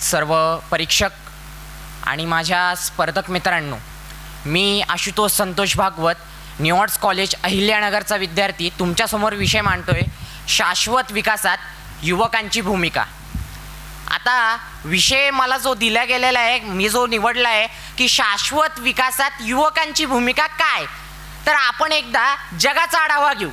सर्व परीक्षक आणि माझ्या स्पर्धक मित्रांनो, मी Ashutosh Santosh Bhagwat, new arts college अहिल्यानगरचा विद्यार्थी तुमच्यासमोर विषय मांडतोय शाश्वत विकासात युवकांची भूमिका. आता विषय मला जो दिला गेलेला आहे, मी जो निवडला आहे की शाश्वत विकासात युवकांची भूमिका काय, तर आपण एकदा जगाचा आढावा घेऊ.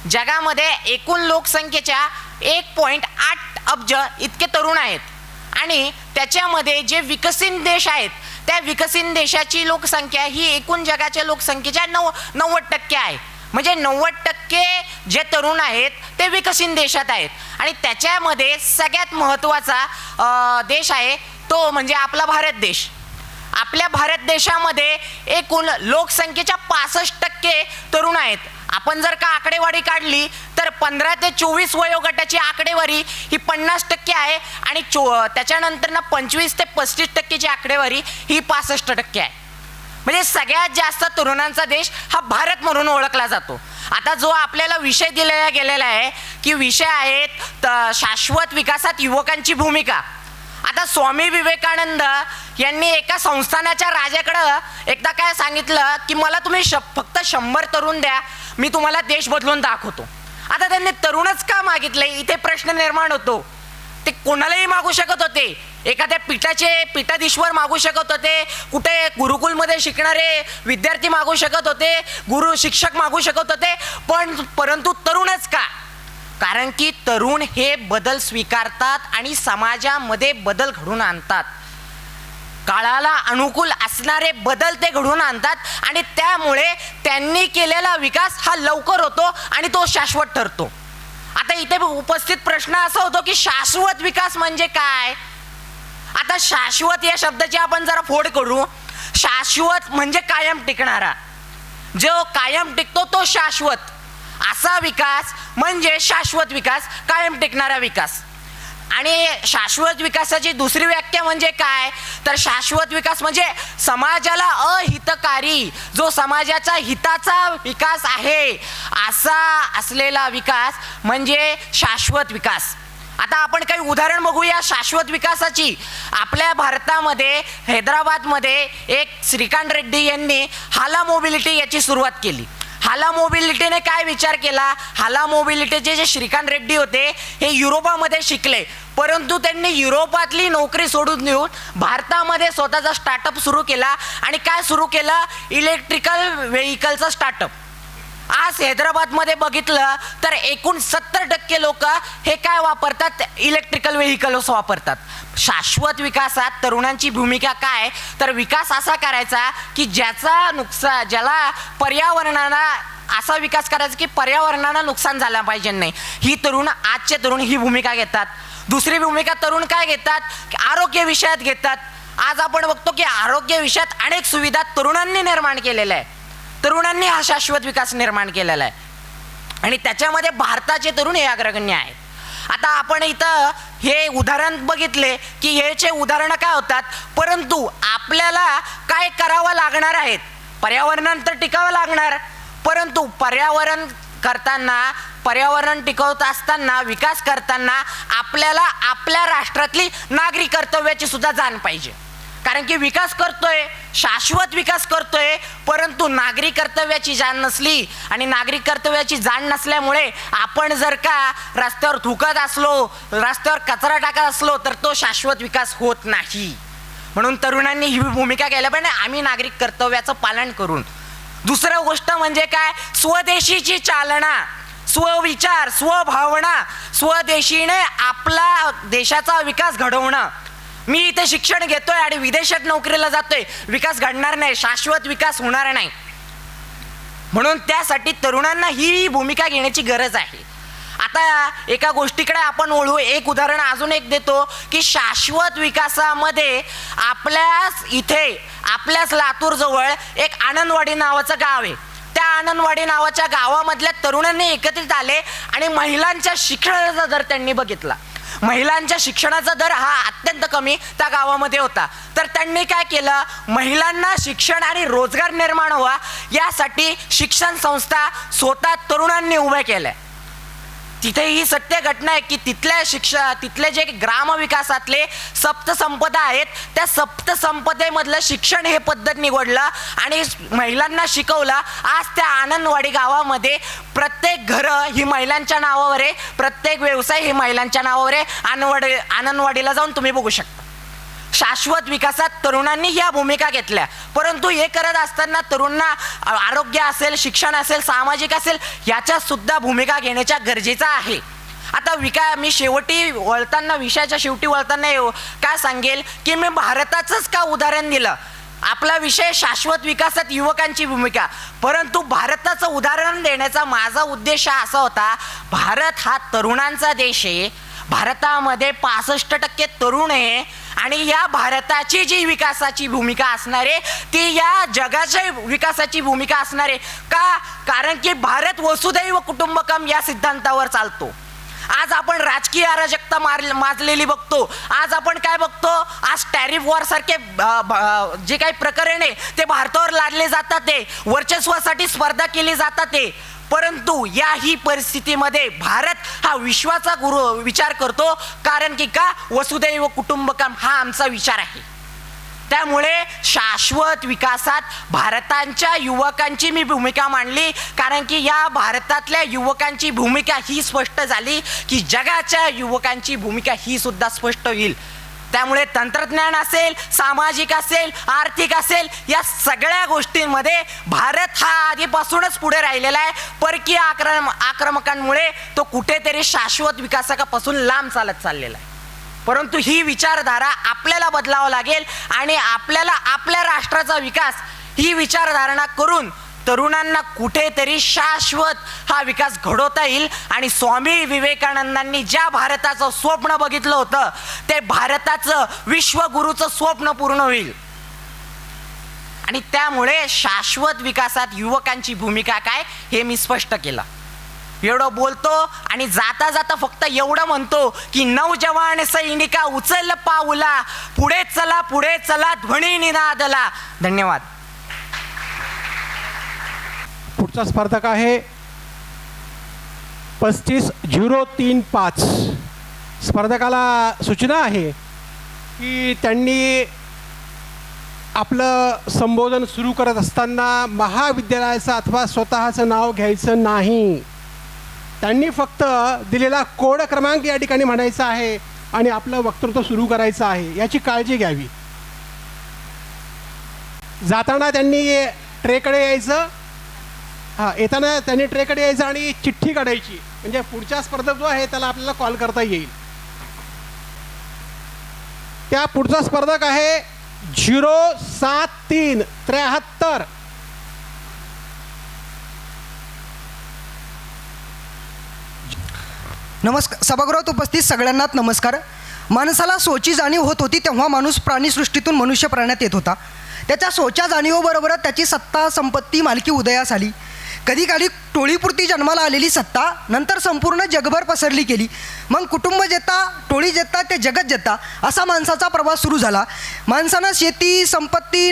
जगामध्ये एकूण लोकसंख्येच्या 1.8 अब्ज इतके तरुण आहेत आणि त्याच्यामध्ये जे विकसित देश आहेत त्या विकसित देशाची लोकसंख्या ही एकूण जगाच्या लोकसंख्येच्या 90% आहे. म्हणजे 90% जे तरुण आहेत ते विकसित देशात आहेत आणि त्याच्यामध्ये सगळ्यात महत्त्वाचा देश आहे तो म्हणजे आपला भारत देश. आपल्या भारत देशामध्ये एकूण लोकसंख्येच्या 65% तरुण आहेत. आपण जर का आकडेवारी काढली तर 15 ते 24 वयोगटाची आकडेवारी ही 50% आहे आणि त्याच्यानंतर 25 ते 35%ची आकडेवारी ही 65% आहे. म्हणजे सगळ्यात जास्त तरुणांचा देश हा भारत म्हणून ओळखला जातो. आता जो आपल्याला विषय दिलेला गेलेला आहे की विषय आहेत शाश्वत विकासात युवकांची भूमिका. आता स्वामी विवेकानंद यांनी एका संस्थानाच्या राजाकडं एकदा काय सांगितलं की मला तुम्ही फक्त 100 तरुण द्या, मी तुम्हाला देश बदलून दाखवतो. आता त्यांनी तरुणच का मागितले, इथे प्रश्न निर्माण होतो. ते कोणालाही मागू शकत होते, एखाद्या पीठाधीश्वर मागू शकत होते, कुठे गुरुकुलमध्ये शिकणारे विद्यार्थी मागू शकत होते, गुरु शिक्षक मागू शकत होते, परंतु तरुणच का? कारण की तरुण हे बदल स्वीकारतात आणि समाजामध्ये बदल घडवून आणतात. काळाला अनुकूल असणारे बदल ते घडवून आणतात आणि त्यामुळे त्यांनी केलेला विकास हा लवकर होतो आणि तो शाश्वत ठरतो. आता इथे उपस्थित प्रश्न असा होतो की शाश्वत विकास म्हणजे काय? आता शाश्वत या शब्दाची आपण जरा फोड करू. शाश्वत म्हणजे कायम टिकणारा, जो कायम टिकतो तो शाश्वत. असा विकास म्हणजे शाश्वत विकास, कायम टिकणारा विकास. आणि शाश्वत विकासाची दुसरी व्याख्या म्हणजे काय, तर शाश्वत विकास म्हणजे समाजाला अहितकारी, जो समाजाचा हिताचा विकास आहे असा असलेला विकास म्हणजे शाश्वत विकास. आता आपण काही उदाहरण बघूया शाश्वत विकासाची. आपल्या भारतामध्ये हैदराबादमध्ये एक श्रीकांत रेड्डी यांनी हाला मोबिलिटी याची सुरुवात केली. हाला मोबिलिटीने काय विचार केला, हाला मोबिलिटीचे जे श्रीकांत रेड्डी होते हे युरोपामध्ये शिकले, परंतु त्यांनी युरोपातली नोकरी सोडून देऊन भारतामध्ये स्वतःचा स्टार्टअप सुरू केला. आणि काय सुरू केलं, इलेक्ट्रिकल व्हेकलचा स्टार्टअप. आज हैदराबादमध्ये बघितलं तर एकूण 70% लोक हे काय वापरतात, इलेक्ट्रिकल व्हेकल्स वापरतात. शाश्वत विकासात तरुणांची भूमिका काय, तर विकास असा करायचा की ज्याला पर्यावरणाला असा विकास करायचा की पर्यावरणाला नुकसान झालं पाहिजे नाही. ही आजचे तरुण ही भूमिका घेतात. दुसरी भूमिका तरुण काय घेतात, आरोग्य विषयात घेतात. आज आपण बघतो की आरोग्य विषयात अनेक सुविधा तरुणांनी निर्माण केलेल्या आहे. तरुणांनी हा शाश्वत विकास निर्माण केलेला आहे आणि त्याच्यामध्ये भारताचे तरुण हे अग्रगण्य आहेत. आता आपण इथं हे उदाहरण बघितले की ह्याचे उदाहरणं काय होतात, परंतु आपल्याला काय करावं लागणार आहेत. पर्यावरणानंतर टिकावं लागणार, परंतु पर्यावरण टिकवत असताना, विकास करताना आपल्याला आपल्या राष्ट्रातली नागरी कर्तव्याची सुद्धा जाण पाहिजे. कारण की विकास करतोय, शाश्वत विकास करतोय, परंतु नागरी कर्तव्याची जाण नसली आणि नागरिक कर्तव्याची जाण नसल्यामुळे आपण जर का रस्त्यावर थुकत असलो, रस्त्यावर कचरा टाकत असलो तर तो शाश्वत विकास होत नाही. म्हणून तरुणांनी ही भूमिका घ्यायला पाहिजे, आम्ही नागरिक कर्तव्याचं पालन करून. दुसरं गोष्ट म्हणजे काय, स्वदेशीची चालना, स्वविचार, स्वभावना, स्वदेशीने आपला देशाचा विकास घडवणं. मी इथे शिक्षण घेतोय आणि विदेशात नोकरीला जातोय, विकास घडणार नाही, शाश्वत विकास होणार नाही. म्हणून त्यासाठी तरुणांना ही भूमिका घेण्याची गरज आहे. आता एका गोष्टीकडे आपण वळू. एक उदाहरण अजून एक देतो की शाश्वत विकासामध्ये आपल्याच लातूर जवळ एक आनंदवाडी नावाचं गाव आहे. त्या आनंदवाडी नावाच्या गावामधल्या तरुणांनी एकत्रित आले आणि महिलांच्या शिक्षणाचा दर त्यांनी बघितला. महिलांच्या शिक्षणाचा दर हा अत्यंत कमी त्या गावामध्ये होता. तर त्यांनी काय केलं, महिलांना शिक्षण आणि रोजगार निर्माण व्हावा यासाठी शिक्षण संस्था स्वतः तरुणांनी उभ्या केल्या. तिथे ही सत्य घटना आहे की तिथले जे ग्रामविकासातले सप्तसंपदा आहेत, त्या सप्तसंपदेमधलं शिक्षण हे पद्धत निवडलं आणि महिलांना शिकवलं. आज त्या आनंदवाडी गावामध्ये प्रत्येक घरं ही महिलांच्या नावावर आहे, प्रत्येक व्यवसाय ही महिलांच्या नावावर आहे. आनंदवाडीला जाऊन तुम्ही बघू शकता. शाश्वत विकासात तरुणांनी ह्या भूमिका घेतल्या, परंतु हे करत असताना तरुणांना आरोग्य असेल, शिक्षण असेल, सामाजिक असेल, याच्या सुद्धा भूमिका घेण्याच्या गरजेचा आहे. आता मी विषयाच्या शेवटी वळताना काय सांगेल की मी भारताचंच का उदाहरण दिलं. आपला विषय शाश्वत विकासात युवकांची भूमिका, परंतु भारताचं उदाहरण देण्याचा माझा उद्देश असा होता, भारत हा तरुणांचा देश आहे. भारतामध्ये 65% तरुण आहे आणि या भारताची जी विकासाची भूमिका असणार आहे ती या जगाच्या विकासाची भूमिका असणार आहे. कारण की भारत वसुदैव कुटुंबकम या सिद्धांतावर चालतो. आज आपण राजकीय अराजकता माजलेली बघतो. आज आपण काय बघतो, आज टॅरिफ वॉर सारखे जे काही प्रकरण आहे ते भारतावर लादले जातात, ते वर्चस्वासाठी स्पर्धा केली जातात ते. परंतु याही परिस्थितीमध्ये भारत हा विश्वाचा गुरु विचार करतो, कारण की वसुदैव कुटुंबकम हा आमचा विचार आहे. त्यामुळे शाश्वत विकासात भारताच्या युवकांची मी भूमिका मांडली, कारण की या भारतातल्या युवकांची भूमिका ही स्पष्ट झाली की जगाच्या युवकांची भूमिका ही सुद्धा स्पष्ट होईल. त्यामुळे तंत्रज्ञान असेल, सामाजिक असेल, आर्थिक असेल, या सगळ्या गोष्टींमध्ये भारत हा आधीपासूनच पुढे राहिलेला आहे. परकीय आक्रमकांमुळे तो कुठेतरी शाश्वत विकासापासून लांब चालत चाललेला आहे. परंतु ही विचारधारा आपल्याला बदलावं लागेल आणि आपल्याला आपल्या राष्ट्राचा विकास ही विचारधारणा करून तरुणांना कुठेतरी शाश्वत हा विकास घडवता येईल. आणि स्वामी विवेकानंदांनी ज्या भारताचं स्वप्न बघितलं होतं ते भारताचं विश्वगुरूचं स्वप्न पूर्ण होईल. आणि त्यामुळे शाश्वत विकासात युवकांची भूमिका काय हे मी स्पष्ट केलं. एवढं बोलतो आणि जाता जाता फक्त एवढं म्हणतो की नौजवान सैनिका उचल पाऊला, पुढे चला ध्वनी निनादला. धन्यवाद. पुढचा स्पर्धक आहे 35-035. स्पर्धकाला सूचना आहे की त्यांनी आपलं संबोधन सुरू करत असताना महाविद्यालयाचं अथवा स्वतःचं नाव घ्यायचं नाही. त्यांनी फक्त दिलेला कोड क्रमांक या ठिकाणी म्हणायचा आहे आणि आपलं वक्तृत्व सुरू करायचं आहे, याची काळजी घ्यावी. जाताना त्यांनी ट्रेकडे यायचं, येताना त्यांनी ट्रेकडे यायचं आणि चिठ्ठी काढायची, म्हणजे पुढचा स्पर्धक जो आहे त्याला आपल्याला कॉल करता येईल. त्या पुढचा स्पर्धक आहे 07373. नमस्कार. सभागृहात उपस्थित सगळ्यांनाच नमस्कार. माणसाला सोची जाणीव होत होती तेव्हा माणूस प्राणीसृष्टीतून मनुष्य प्राण्यात येत होता. त्याच्या सोच्या जाणीवबरोबरच त्याची सत्ता, संपत्ती, मालकी उदयास आली. कधी काळी टोळीपुरती जन्माला आलेली सत्ता नंतर संपूर्ण जगभर पसरली गेली. मग कुटुंब जेता, टोळी जेता, ते जगत जेता असा माणसाचा प्रवास सुरू झाला. माणसानं शेती, संपत्ती,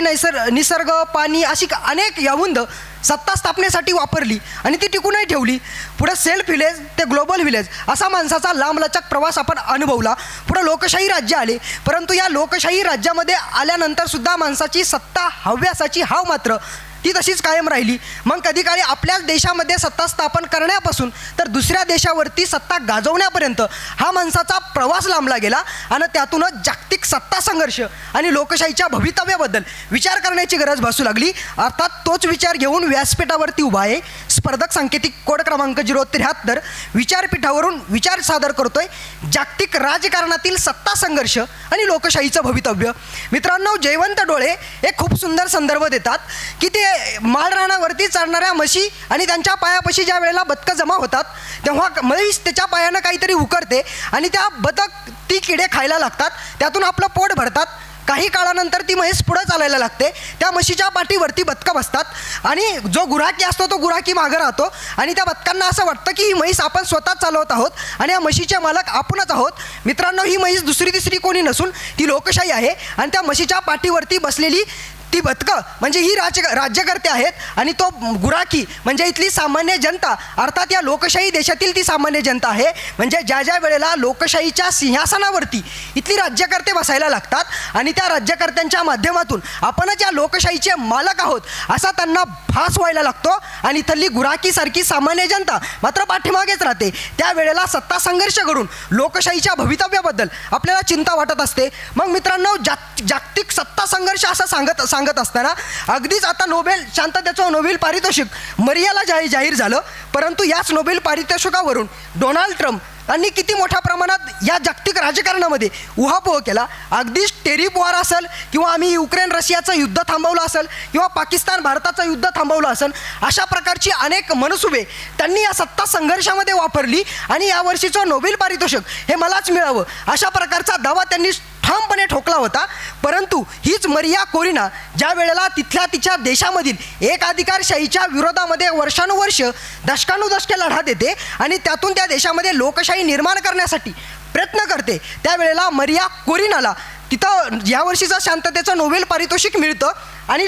निसर्ग, पाणी अशी अनेक यवंद सत्ता स्थापनेसाठी वापरली आणि ती टिकूनही ठेवली. पुढे सेल्फ विलेज ते ग्लोबल विलेज असा माणसाचा लांबलचक प्रवास आपण अनुभवला. पुढे लोकशाही राज्य आले, परंतु या लोकशाही राज्यामध्ये आल्यानंतरसुद्धा माणसाची सत्ता हव्यासाची हाव मात्र ती तशीच कायम राहिली. मग कधी काळी आपल्याच देशामध्ये सत्ता स्थापन करण्यापासून तर दुसऱ्या देशावरती सत्ता गाजवण्यापर्यंत हा माणसाचा प्रवास लांबला गेला आणि त्यातूनच जागतिक सत्ता संघर्ष आणि लोकशाहीच्या भवितव्याबद्दल विचार करण्याची गरज भासू लागली. अर्थात तोच विचार घेऊन व्यासपीठावरती उभा आहे स्पर्धक सांकेतिक कोड क्रमांक 073. विचारपीठावरून विचार सादर करतोय जागतिक राजकारणातील सत्ता संघर्ष आणि लोकशाहीचं भवितव्य. मित्रांनो, जयवंत डोळे एक खूप सुंदर संदर्भ देतात की ते माळरानावरती चढणाऱ्या म्हशी आणि त्यांच्या पायापाशी ज्या वेळेला बदकं जमा होतात तेव्हा म्हैस त्याच्या पायानं काहीतरी उकरते आणि त्या बदक ती किडे खायला लागतात, त्यातून आपलं पोट भरतात. काही काळानंतर ती म्हैस पुढं चालायला लागते. त्या म्हशीच्या पाठीवरती बदकं बसतात आणि जो गुराखी असतो तो गुराखी मागं राहतो आणि त्या बदकांना असं वाटतं की ही म्हैस आपण स्वतः चालवत आहोत आणि या म्हशीचे मालक आपणच आहोत. मित्रांनो, ही म्हैस दुसरी तिसरी कोणी नसून ती लोकशाही आहे आणि त्या म्हशीच्या पाठीवरती बसलेली ती बदकं म्हणजे ही राज्यकर्ते आहेत आणि तो गुराखी म्हणजे इथली सामान्य जनता, अर्थात या लोकशाही देशातील ती सामान्य जनता आहे. म्हणजे ज्या ज्या वेळेला लोकशाहीच्या सिंहासनावरती इथली राज्यकर्ते बसायला लागतात आणि त्या राज्यकर्त्यांच्या माध्यमातून आपणच या लोकशाहीचे मालक आहोत असा त्यांना भास व्हायला लागतो आणि इथली गुराखीसारखी सामान्य जनता मात्र पाठीमागेच राहते. त्यावेळेला सत्ता संघर्ष करून लोकशाहीच्या भवितव्याबद्दल आपल्याला चिंता वाटत असते. मग मित्रांनो, जागतिक सत्ता संघर्ष असं सांगत असताना अगदीच आता नोबेल शांततेचं नोबेल पारितोषिक मरियाला जाहीर झालं. परंतु याच नोबेल पारितोषिकावरून डोनाल्ड ट्रम्प यांनी किती मोठ्या प्रमाणात या जागतिक राजकारणामध्ये उहापोह केला. अगदीच टेरिफ वॉर असेल किंवा आम्ही युक्रेन रशियाचं युद्ध थांबवलं असेल किंवा पाकिस्तान भारताचं युद्ध थांबवलं असेल, अशा प्रकारची अनेक मनसुबे त्यांनी या सत्ता संघर्षामध्ये वापरली आणि यावर्षीचं नोबेल पारितोषिक हे मलाच मिळावं अशा प्रकारचा दावा त्यांनी ठामपणे ठोकला होता. परंतु हीच मरिया कोरिना ज्या वेळेला तिच्या देशामधील एकाधिकारशाहीच्या विरोधामध्ये वर्षानुवर्ष दशकानुदशके लढा देते आणि त्यातून त्या देशामध्ये लोकशाही निर्माण करण्यासाठी प्रयत्न करते, त्यावेळेला मरिया कोरिनाला तिथं यावर्षीचं शांततेचं नोबेल पारितोषिक मिळतं. आणि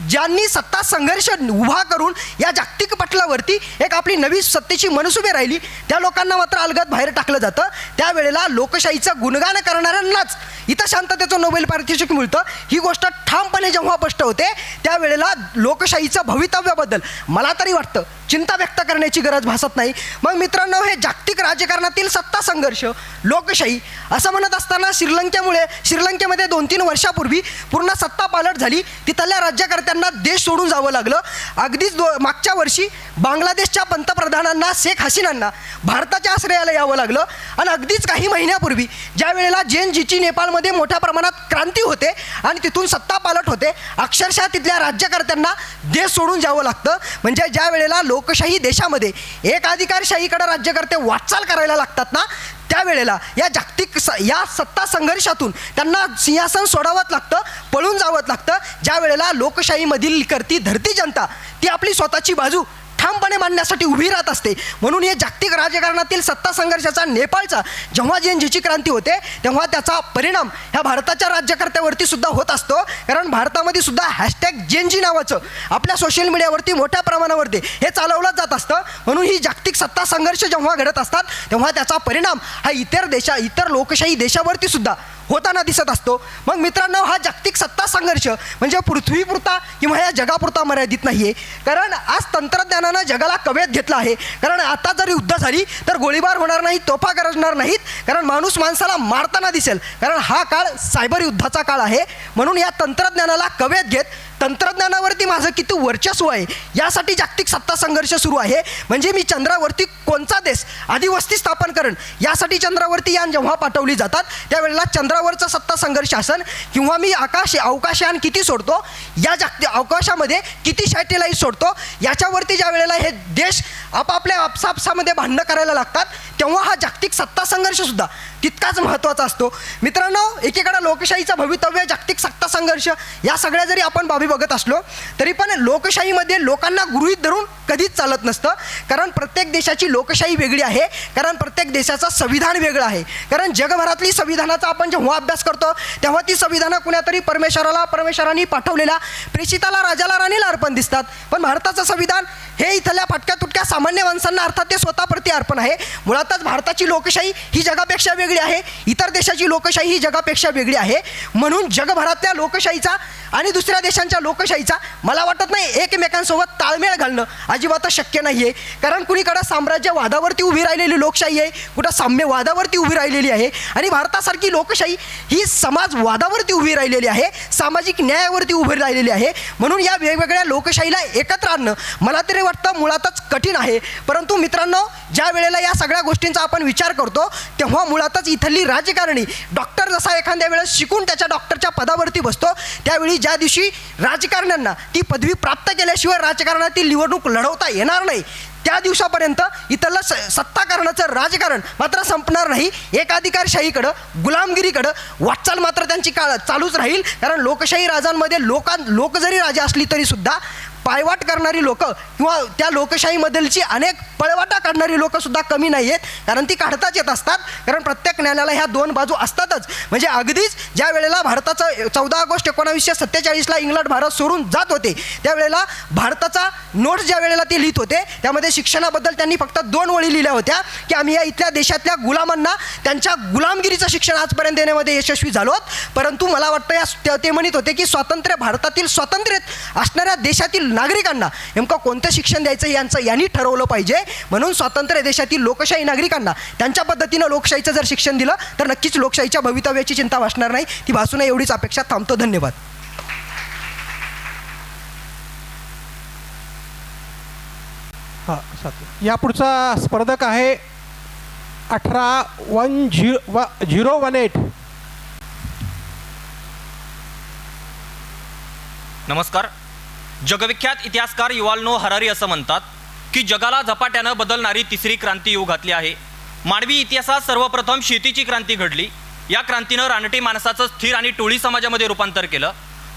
ज्यांनी सत्ता संघर्ष उभा करून या जागतिक पटलावरती एक आपली नवी सत्तेची मनसुबे राहिली, त्या लोकांना मात्र अलगद बाहेर टाकलं जातं. त्यावेळेला लोकशाहीचं गुणगान करणाऱ्यांनाच इथं शांततेचं नोबेल पारितोषिक मिळतं. ही गोष्ट ठामपणे जेव्हा स्पष्ट होते त्यावेळेला लोकशाहीचं भवितव्याबद्दल मला तरी वाटतं चिंता व्यक्त करण्याची गरज भासत नाही. मग मित्रांनो, हे जागतिक राजकारणातील सत्ता संघर्ष लोकशाही असं म्हणत असताना श्रीलंकेमध्ये 2-3 वर्षापूर्वी पूर्ण सत्ता पालट झाली. तिथल्या राज्यकर्त्यांना देश सोडून जावं लागलं. अगदीच मागच्या वर्षी बांगलादेशच्या पंतप्रधानांना शेख हसीनांना भारताच्या आश्रयाला यावं लागलं. आणि अगदीच काही महिन्यापूर्वी ज्या वेळेला जेएनजीची नेपाळमध्ये मोठ्या प्रमाणात क्रांती होते आणि तिथून सत्ता पालट होते, अक्षरशः तिथल्या राज्यकर्त्यांना देश सोडून जावं लागतं. म्हणजे ज्या वेळेला लोकशाही देशामध्ये एकाधिकारशाहीकडे राज्यकर्ते वाटचाल करायला लागतात ना, त्यावेळेला या सत्ता संघर्षातून त्यांना सिंहासन सोडावंच लागतं, पळून जावंच लागतं. ज्या वेळेला लोकशाहीमधील करती धरती जनता ती आपली स्वतःची बाजू ठामपणे मांडण्यासाठी उभी राहत असते. म्हणून हे जागतिक राजकारणातील सत्ता संघर्षाचा नेपाळचा जेव्हा जेएनजीची क्रांती होते तेव्हा त्याचा परिणाम ह्या भारताच्या राज्यकर्त्यावरती सुद्धा होत असतो. कारण भारतामध्ये सुद्धा #जेएनजी नावाचं आपल्या सोशल मीडियावरती मोठ्या प्रमाणावरती हे चालवलं जात असतं. म्हणून ही जागतिक सत्ता संघर्ष जेव्हा घडत असतात तेव्हा त्याचा परिणाम हा इतर लोकशाही देशावरती सुद्धा होताना दिसत असतो. मग मित्रांनो, हा जागतिक सत्ता संघर्ष म्हणजे पृथ्वीपुरता किंवा या जगापुरता मर्यादित नाही आहे. कारण आज तंत्रज्ञानानं जगाला कवेत घेतलं आहे. कारण आता जर युद्ध झाली तर गोळीबार होणार नाही, तोफा गरजणार नाहीत, कारण माणूस माणसाला मारताना दिसेल. कारण हा काळ सायबर युद्धाचा काळ आहे. म्हणून या तंत्रज्ञानाला कवेत घेत तंत्रज्ञानावरती माझं किती वर्चस्व आहे यासाठी जागतिक सत्ता संघर्ष सुरू आहे. म्हणजे मी चंद्रावरती कोणता देश आधी वस्ती स्थापन करेन यासाठी चंद्रावरती यान जेव्हा पाठवली जातात त्यावेळेला चंद्रावरचा सत्ता संघर्ष असेल किंवा मी अवकाशयान किती सोडतो, या जागतिक अवकाशामध्ये किती सॅटेलाईट सोडतो, याच्यावरती ज्या वेळेला हे देश आपापल्या आपसापसामध्ये भांडणं करायला लागतात तेव्हा हा जागतिक सत्ता संघर्षसुद्धा तितकाच महत्त्वाचा असतो. मित्रांनो, एकीकडे लोकशाहीचं भवितव्य, जागतिक सत्ता संघर्ष या सगळ्या जरी आपण बाबी बघत असलो तरी पण लोकशाहीमध्ये लोकांना गृहीत धरून कधीच चालत नसतं. कारण प्रत्येक देशाची लोकशाही वेगळी आहे, कारण प्रत्येक देशाचं संविधान वेगळं आहे. कारण जगभरातली संविधानाचा आपण जेव्हा अभ्यास करतो तेव्हा ती संविधानं कुणातरी परमेश्वराने पाठवलेल्या प्रेषिताला, राजाला, राणीला अर्पण दिसतात. पण भारताचं संविधान हे इथल्या फाटक्या तुटक्या सामान्य माणसांना अर्थात ते स्वतःप्रती अर्पण आहे. मुळातच भारताची लोकशाही ही जगापेक्षा वेगळी आहे, इतर देशाची लोकशाही ही जगापेक्षा वेगळी आहे. म्हणून जगभरातल्या लोकशाहीचा आणि दुसऱ्या देशांच्या लोकशाहीचा मला वाटत नाही एकमेकांसोबत ताळमेळ घालणं अजिबात शक्य नाही आहे. कारण कुणीकडं साम्राज्यवादावरती उभी राहिलेली लोकशाही आहे, कुठं साम्यवादावरती उभी राहिलेली आहे आणि भारतासारखी लोकशाही ही समाजवादावरती उभी राहिलेली आहे, सामाजिक न्यायावरती उभी राहिलेली आहे. म्हणून या वेगवेगळ्या लोकशाहीला एकत्र आणणं मला तरी वाटतं मुळातच कठीण आहे. परंतु मित्रांनो, ज्या वेळेला या सगळ्या गोष्टींचा आपण विचार करतो तेव्हा मुळातच इथली राजकारणी डॉक्टर जसा एखाद्या वेळेस शिकून त्याच्या डॉक्टरच्या पदावरती बसतो त्यावेळी ज्या दिवशी राजकारण्यांना ती पदवी प्राप्त केल्याशिवाय राजकारणातील निवडणूक लढवता येणार नाही त्या दिवसापर्यंत इथलं सत्ताकारणाचं राजकारण मात्र संपणार नाही. एकाधिकारशाहीकडं, गुलामगिरीकडं वाटचाल मात्र त्यांची चालूच राहील. कारण लोकशाही राजांमध्ये लोक जरी राजा असली तरी सुद्धा पायवाट करणारी लोक किंवा त्या लोकशाहीमधीलची अनेक पळवाटा काढणारी लोकसुद्धा कमी नाही आहेत, कारण ती काढताच येत असतात. कारण प्रत्येक नाण्याला ह्या दोन बाजू असतातच. म्हणजे अगदीच ज्या वेळेला भारताचं 14 ऑगस्ट 1947ला इंग्लंड भारत सोडून जात होते, त्यावेळेला भारताचा नोट्स ज्या वेळेला ते लिहित होते त्यामध्ये शिक्षणाबद्दल त्यांनी फक्त 2 ओळी लिहिल्या होत्या की आम्ही या इथल्या देशातल्या गुलामांना त्यांच्या गुलामगिरीचं शिक्षण आजपर्यंत देण्यामध्ये यशस्वी झालोत. परंतु मला वाटतं ते म्हणत होते की स्वातंत्र्य भारतातील स्वातंत्र्य असणाऱ्या देशातील नागरिकांना नेमकं कोणतं शिक्षण द्यायचं यांनी ठरवलं पाहिजे. म्हणून स्वातंत्र्य देशातील लोकशाही नागरिकांना त्यांच्या पद्धतीनं लोकशाहीचं जर शिक्षण दिलं तर नक्कीच लोकशाहीच्या भवितव्याची चिंता भासणार नाही. ती भासू नये एवढीच अपेक्षा. थांबतो. धन्यवाद. हां या पुढचा स्पर्धक आहे 18-1018. नमस्कार. जगविख्यात इतिहासकार युव्हाल नोह हरारी असं म्हणतात की जगाला झपाट्यानं बदलणारी तिसरी क्रांती येऊ घातली आहे. मानवी इतिहासात सर्वप्रथम शेतीची क्रांती घडली. या क्रांतीनं रानटी माणसाचं स्थिर आणि टोळी समाजामध्ये रूपांतर केलं.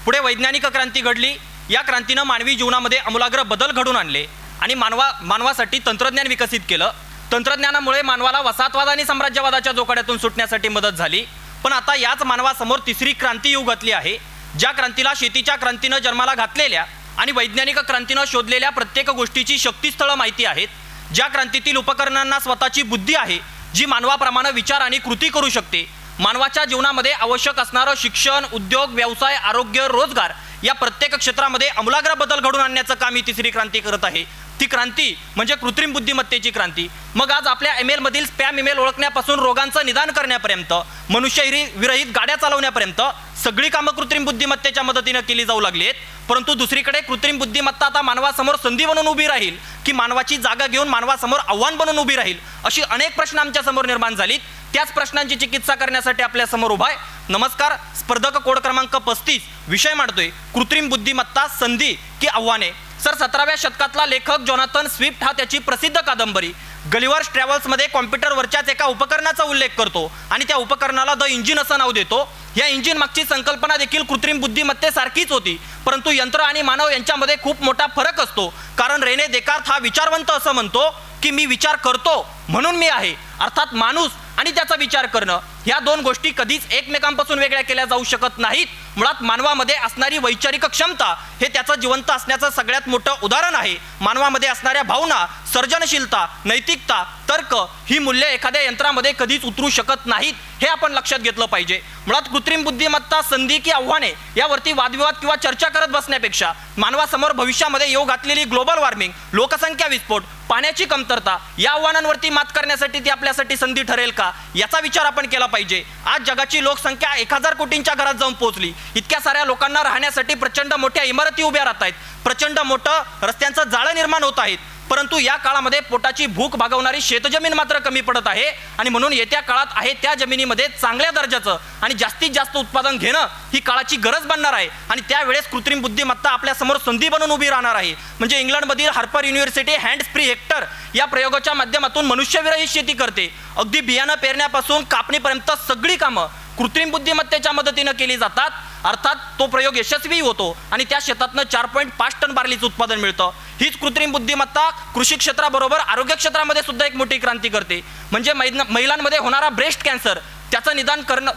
पुढे वैज्ञानिक क्रांती घडली. या क्रांतीनं मानवी जीवनामध्ये आमूलाग्र बदल घडून आणले आणि मानवासाठी तंत्रज्ञान विकसित केलं. तंत्रज्ञानामुळे मानवाला वसाहतवाद आणि साम्राज्यवादाच्या जोकाड्यातून सुटण्यासाठी मदत झाली. पण आता याच मानवासमोर तिसरी क्रांती येऊ घातली आहे. ज्या क्रांतीला शेतीच्या क्रांतीनं जन्माला घातलेल्या आणि वैज्ञानिक क्रांतीनं शोधलेल्या प्रत्येक गोष्टीची शक्तीस्थळं माहिती आहेत. ज्या क्रांतीतील उपकरणांना स्वतःची बुद्धी आहे, जी मानवाप्रमाणे विचार आणि कृती करू शकते. मानवाच्या जीवनामध्ये आवश्यक असणारं शिक्षण, उद्योग, व्यवसाय, आरोग्य, रोजगार या प्रत्येक क्षेत्रामध्ये आमूलाग्र बदल घडून आणण्याचं काम ही तिसरी क्रांती करत आहे. ती क्रांती म्हणजे कृत्रिम बुद्धिमत्तेची क्रांती. मग आज आपल्या ईमेलमधील स्पॅम ईमेल ओळखण्यापासून रोगांचं निदान करण्यापर्यंत, मनुष्यविरहित गाड्या चालवण्यापर्यंत सगळी कामं कृत्रिम बुद्धिमत्तेच्या मदतीनं केली जाऊ लागली आहेत. परंतु दुसरीकडे कृत्रिम बुद्धिमत्ता आता मानवासमोर संधी बनून उभी राहील की मानवाची जागा घेऊन मानवासमोर आव्हान बनून उभी राहील, अशी अनेक प्रश्न आमच्यासमोर निर्माण झालीत. त्याच प्रश्नांची चिकित्सा करण्यासाठी आपल्यासमोर उभा आहे. नमस्कार. स्पर्धक कोड क्रमांक 35 विषय मांडतोय कृत्रिम बुद्धिमत्ता, संधी की आव्हाने. सर, 17व्या शतकातला लेखक जोनाथन स्विफ्ट हा त्याची प्रसिद्ध कादंबरी गलिवर्स ट्रॅव्हल्समध्ये कॉम्प्युटरवरच्याच एका उपकरणाचा उल्लेख करतो आणि त्या उपकरणाला द इंजिन असं नाव देतो. या इंजिन मागची संकल्पना देखील कृत्रिम बुद्धिमत्तेसारखीच होती, परंतु यंत्र आणि मानव यांच्यामध्ये खूप मोठा फरक असतो. कारण रेने देकार्त हा विचारवंत असं म्हणतो की मी विचार करतो म्हणून मी आहे. अर्थात माणूस आणि त्याचा विचार करणं ह्या दोन गोष्टी कधीच एकमेकांपासून वेगळ्या केल्या जाऊ शकत नाहीत. मुळात मानवामध्ये असणारी वैचारिक क्षमता हे त्याचं जिवंत असण्याचं सगळ्यात मोठं उदाहरण आहे. मानवामध्ये असणाऱ्या भावना, सर्जनशीलता, नैतिकता, तर्क ही मूल्ये एखाद्या यंत्रामध्ये कधीच उतरू शकत नाहीत, हे आपण लक्षात घेतलं पाहिजे. मुळात कृत्रिम बुद्धिमत्ता, संधी की आव्हाने यावरती वादविवाद किंवा चर्चा करत बसण्यापेक्षा मानवासमोर भविष्यामध्ये येऊ घातलेली ग्लोबल वॉर्मिंग, लोकसंख्या विस्फोट, पाण्याची कमतरता या आव्हानांवरती मात करण्यासाठी ती आपल्यासाठी संधी ठरेल का, याचा विचार आपण केला पाहिजे. आज जगाची लोकसंख्या 1000 कोटींच्या घरात जाऊन पोहोचली. इतक्या साऱ्या लोकांना राहण्यासाठी प्रचंड मोठ्या इमारती उभ्या राहत आहेत, प्रचंड मोठं रस्त्यांचं जाळं निर्माण होत आहेत. परंतु या काळामध्ये पोटाची भूक भागवणारी शेतजमीन मात्र कमी पडत आहे आणि म्हणून येत्या काळात आहे त्या जमिनीमध्ये चांगल्या दर्जाचं आणि जास्तीत जास्त उत्पादन घेणं ही काळाची गरज बनणार आहे. आणि त्यावेळेस कृत्रिम बुद्धिमत्ता आपल्यासमोर संधी बनून उभी राहणार आहे. म्हणजे इंग्लंडमधील Harper university hands free hectare या प्रयोगाच्या माध्यमातून मनुष्यविरहित शेती करते. अगदी बियाणं पेरण्यापासून कापणीपर्यंत सगळी कामं कृत्रिम बुद्धिमत्तेच्या मदतीनं केली जातात. अर्थात तो प्रयोग यशस्वी होतो आणि त्या शेतातनं 4.5 टन बार्लीचं उत्पादन मिळतं. हीच कृत्रिम बुद्धिमत्ता कृषी क्षेत्राबरोबर आरोग्य क्षेत्रामध्ये सुद्धा एक मोठी क्रांती करते. म्हणजे महिलांमध्ये होणारा ब्रेस्ट कॅन्सर त्याचं निदान करणं,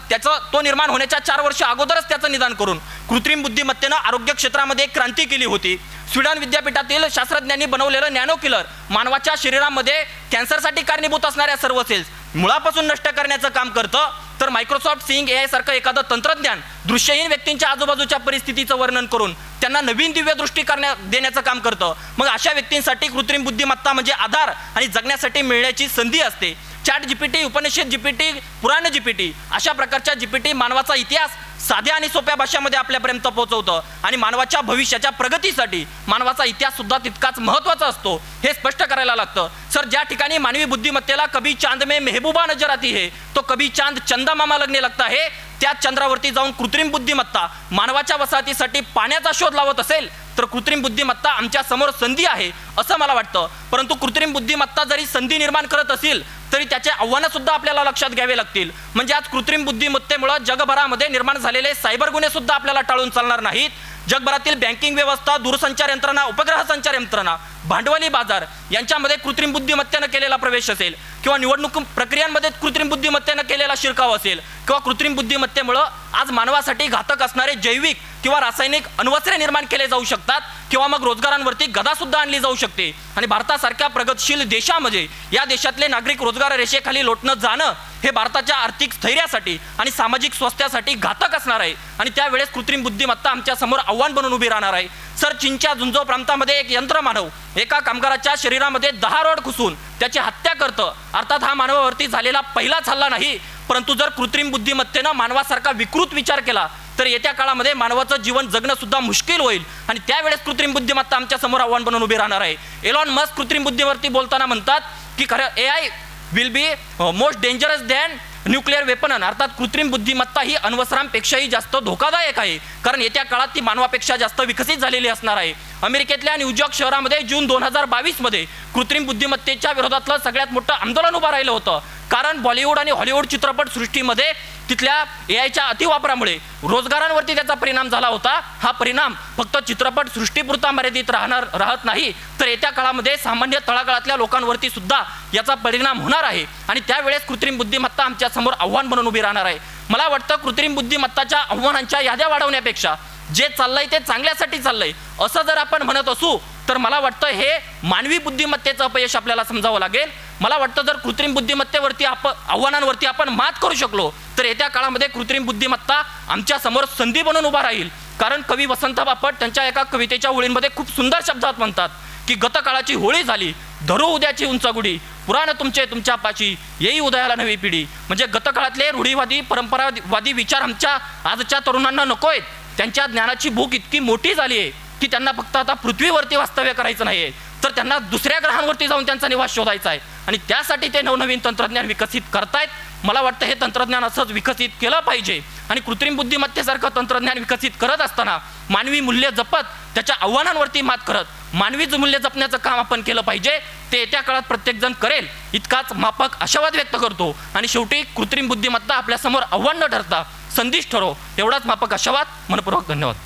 तो निर्माण होण्याच्या 4 वर्ष अगोदरच त्याचं निदान करून कृत्रिम बुद्धिमत्तेनं आरोग्य क्षेत्रामध्ये एक क्रांती केली होती. स्वीडन विद्यापीठातील शास्त्रज्ञांनी बनवलेलं नॅनो किलर मानवाच्या शरीरामध्ये कॅन्सरसाठी कारणीभूत असणाऱ्या सर्व सेल्स मुळापासून नष्ट करण्याचं काम करतं. तर मायक्रोसॉफ्ट सिंग AI सारखं एखादं तंत्रज्ञान दृश्यहीन व्यक्तींच्या आजूबाजूच्या परिस्थितीचं वर्णन करून त्यांना नवीन दिव्य दृष्टी देण्याचं काम करतं. मग अशा व्यक्तींसाठी कृत्रिम बुद्धिमत्ता म्हणजे आधार आणि जगण्यासाठी मिळण्याची संधी असते. चॅट GPT, उपनिषद GPT, पुराण GPT अशा प्रकारच्या GPT मानवाचा इतिहास साध्या आणि सोप्या भाषेमध्ये आपल्यापर्यंत पोहोचवतं आणि मानवाच्या भविष्याच्या प्रगतीसाठी मानवाचा इतिहास सुद्धा तितकाच महत्त्वाचा असतो, हे स्पष्ट करायला लागतं. सर, ज्या ठिकाणी मानवी बुद्धिमत्तेला कभी चांद में मेहबूबा नजर आती है तो कभी चांद चंदा मामा लगने लगता है, त्या चंद्रावरती जाऊन कृत्रिम बुद्धिमत्ता मानवाच्या वसाहतीसाठी पाण्याचा शोध लावत असेल तर कृत्रिम बुद्धिमत्ता आमच्या समोर संधी आहे असं मला वाटतं. परंतु कृत्रिम बुद्धिमत्ता जरी संधी निर्माण करत असेल तरी त्याचे आव्हानं सुद्धा आपल्याला लक्षात घ्यावे लागतील. म्हणजे आज कृत्रिम बुद्धिमत्तेमुळे जगभरामध्ये निर्माण झालेले सायबर गुन्हे सुद्धा आपल्याला टाळून चालणार नाहीत. जगभरातील बँकिंग व्यवस्था, दूरसंचार यंत्रणा, उपग्रह संचार यंत्रणा, भांडवली बाजार यांच्यामध्ये कृत्रिम बुद्धिमत्तेनं केलेला प्रवेश असेल किंवा निवडणूक प्रक्रियांमध्ये कृत्रिम बुद्धिमत्तेनं केलेला शिरकाव असेल किंवा कृत्रिम बुद्धिमत्तेमुळं आज मानवासाठी घातक असणारे जैविक किंवा रासायनिक अण्वस्त्रे निर्माण केले जाऊ शकतात किंवा मग रोजगारांवरती गदासुद्धा आणली जाऊ शकते. आणि भारतासारख्या प्रगतशील देशामध्ये या देशातले नागरिक रोजगार रेषेखाली लोटणं जाणं हे भारताच्या आर्थिक स्थैर्यासाठी आणि सामाजिक स्वास्थ्यासाठी घातक असणार आहे. आणि त्यावेळेस कृत्रिम बुद्धिमत्ता आमच्या समोर आव्हान बनून उभी राहणार आहे. सर, चीनच्या झुंझो प्रांतामध्ये एक यंत्रमानव एका कामगाराच्या शरीरामध्ये 10 रॉड घुसून त्याची हत्या करतं. अर्थात हा मानवावरती झालेला पहिलाच हल्ला नाही, परंतु जर कृत्रिम बुद्धिमत्तेनं मानवासारखा विकृत विचार केला तर येत्या काळामध्ये मानवाचं जीवन जगणं सुद्धा मुश्किल होईल. आणि त्यावेळेस कृत्रिम बुद्धिमत्ता आमच्या समोर आव्हान बनून उभी राहणार आहे. एलॉन मस्क कृत्रिम बुद्धीवरती बोलताना म्हणतात की खरं AI will be most dangerous than nuclear weapon. अर्थात कृत्रिम बुद्धिमत्ता ही अण्वस्त्रांपेक्षाही जास्त धोकादायक आहे, कारण येत्या काळात ती मानवापेक्षा जास्त विकसित झालेली असणार आहे. अमेरिकेतल्या न्यूयॉर्क शहरामध्ये जून 2022 मध्ये कृत्रिम बुद्धिमत्तेच्या विरोधातलं सगळ्यात मोठं आंदोलन उभं राहिलं होतं. कारण बॉलिवूड आणि हॉलिवूड चित्रपट सृष्टीमध्ये तिथल्या AIच्या अतिवापरामुळे रोजगारांवरती त्याचा परिणाम झाला होता. हा परिणाम फक्त चित्रपट सृष्टीपुरता मर्यादित राहत नाही, तर येत्या काळामध्ये सामान्य तळागाळातल्या लोकांवरती सुद्धा याचा परिणाम होणार आहे. आणि त्यावेळेस कृत्रिम बुद्धिमत्ता आमच्या समोर आव्हान बनून उभी राहणार आहे. मला वाटतं कृत्रिम बुद्धिमत्ताच्या आव्हानांच्या याद्या वाढवण्यापेक्षा जे चाललंय ते चांगल्यासाठी चाललंय असं जर आपण म्हणत असू तर मला वाटतं हे मानवी बुद्धिमत्तेचं अपयश आपल्याला समजावं लागेल. मला वाटतं जर कृत्रिम बुद्धिमत्तेवरती आव्हानांवरती आपण मात करू शकलो तर येत्या काळामध्ये कृत्रिम बुद्धिमत्ता आमच्या समोर संधी बनून उभा राहील. कारण कवी वसंत बापट त्यांच्या एका कवितेच्या ओळींमध्ये खूप सुंदर शब्दात म्हणतात की गतकाळाची होळी झाली, धरू उद्याची उंचगुडी, पुराण तुमच्या पाची, येई उदयाला नवी पिढी. म्हणजे गतकाळातले रूढीवादी परंपरावादी विचार आमच्या आजच्या तरुणांना नको आहेत. त्यांच्या ज्ञानाची भूक इतकी मोठी झाली आहे की त्यांना फक्त आता पृथ्वीवरती वास्तव्य करायचं नाही आहे, तर त्यांना दुसऱ्या ग्रहांवरती जाऊन त्यांचा निवास शोधायचा आहे. आणि त्यासाठी ते नवनवीन तंत्रज्ञान विकसित करतायत. मला वाटतं हे तंत्रज्ञान असंच विकसित केलं पाहिजे. आणि कृत्रिम बुद्धिमत्तेसारखं तंत्रज्ञान विकसित करत असताना मानवी मूल्य जपत त्याच्या आव्हानांवरती मात करत मानवी मूल्य जपण्याचं काम आपण केलं पाहिजे. ते येत्या काळात प्रत्येकजण करेल इतकाच माफक आशावाद व्यक्त करतो. आणि शेवटी कृत्रिम बुद्धिमत्ता आपल्यासमोर आव्हान न ठरता संदेश ठरो, एवढाच माफक आशावाद. मनपूर्वक धन्यवाद.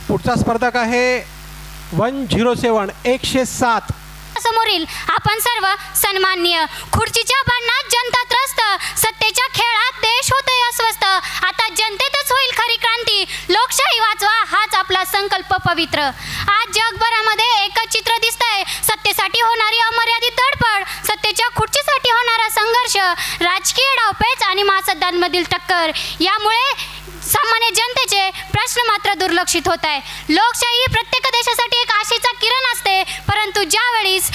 पुढचा स्पर्धक आहे 107 107. समोरील आपण सर्व सन्माननीय. खुर्चीच्या भांडणात जनता त्रस्त, सत्तेच्या खेळात देश होतोय अस्वस्थ. आता जनतेतच होईल खरी क्रांती, लोकशाही वाचवा हाच आपला संकल्प पवित्र. आज जगभरामध्ये एकच चित्र दिसतंय, सत्तेसाठी होणारी अमर्यादित धडपड, सत्तेच्या खुर्चीसाठी होणारा संघर्ष, राजकीय डावपेच आणि महासत्तांमधील टक्कर. यामुळे सामान्य जनतेचे प्रश्न मात्र दुर्लक्षित होत आहे. लोकशाही ही प्रत्येक देशासाठी एक आशेचा किरण असते, परंतु ज्यावेळेस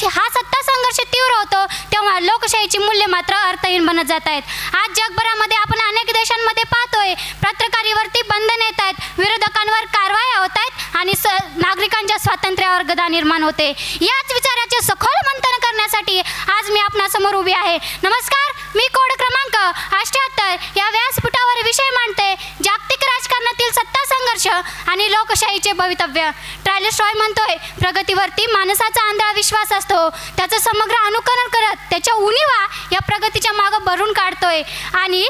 हा सत्ता संघर्ष तीव्र होतो तेव्हा लोकशाहीची मूल्य मात्र अर्थहीन बनत जात आहेत. आज जगभरामध्ये आपण अनेक देशांमध्ये पाहतोय पत्रकारितेवरती बंधन येत आहेत, विरोधकांवर कारवाया होत आहेत आणि नागरिकांच्या स्वातंत्र्यावर गदा निर्माण होते. याच विचाराचे सखोल मंथन करण्यासाठी आज मी आपणासमोर उभी आहे. नमस्कार, मी कोड क्रमांक 78 या व्यासपीठावर विषय मांडते, जागतिक राजकारणातील सत्ता संघर्ष आणि लोकशाहीचे भवितव्य. टॉलस्टॉय म्हणतोय, प्रगतीवरती माणसाचा आंधळा विश्वास असतो, त्याचं समग्र अनुकरण करत त्याच्या उणीवा या प्रगतीच्या मागं भरून काढतोय. आणि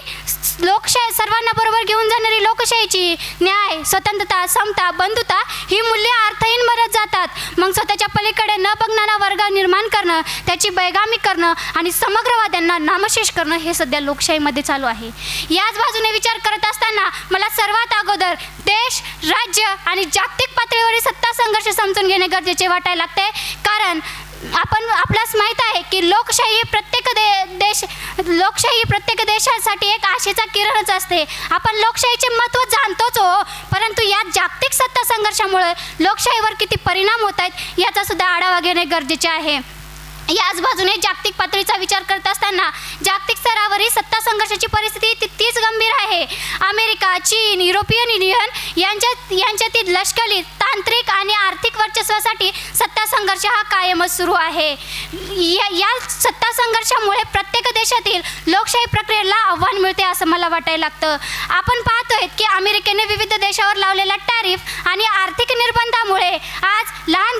लोकशाही सर्वांना बरोबर घेऊन जाणारी लोकशाहीची न्याय, स्वतंत्रता, समता, बंधुता ही मूल्ये अर्थहीन बनत जातात. मग स्वतःच्या पलीकडे न बघणारा वर्ग निर्माण करणं, त्याची बैगामी करणं आणि समग्रवाद्यांना नामशेष करणं हे सध्या लोकशाहीमध्ये चालू आहे. याच बाजूने विचार करत असताना मला सर्वात अगोदर देश, राज्य आणि जागतिक पातळीवरील सत्ता संघर्ष समजून घेणे गरजेचे वाटायला लागते. कारण आपल्यास माहीत आहे की लोकशाही प्रत्येक देशासाठी एक आशेचा किरणच असते. आपण लोकशाहीचे महत्त्व जाणतोच हो, परंतु या जागतिक सत्ता संघर्षामुळे लोकशाहीवर किती परिणाम होत आहेत याचा सुद्धा आढावा घेणे गरजेचे आहे. याच बाजूने जागतिक पातळीचा विचार करत असताना जागतिक स्तरावरील सत्ता संघर्षाची परिस्थिती तितकीच गंभीर आहे. अमेरिका, चीन, युरोपियन युनियन यांच्यातील लष्करी तांत्रिक आणि आर्थिक वर्चस्वासाठी सत्ता संघर्ष हा कायमच सुरू आहे. या सत्ता संघर्षामुळे प्रत्येक देशातील लोकशाही प्रक्रियेला आव्हान मिळते असं मला वाटायला लागतं. आपण पाहतोय की अमेरिकेने विविध देशावर लावलेला टॅरिफ आणि आर्थिक निर्बंधामुळे आज लहान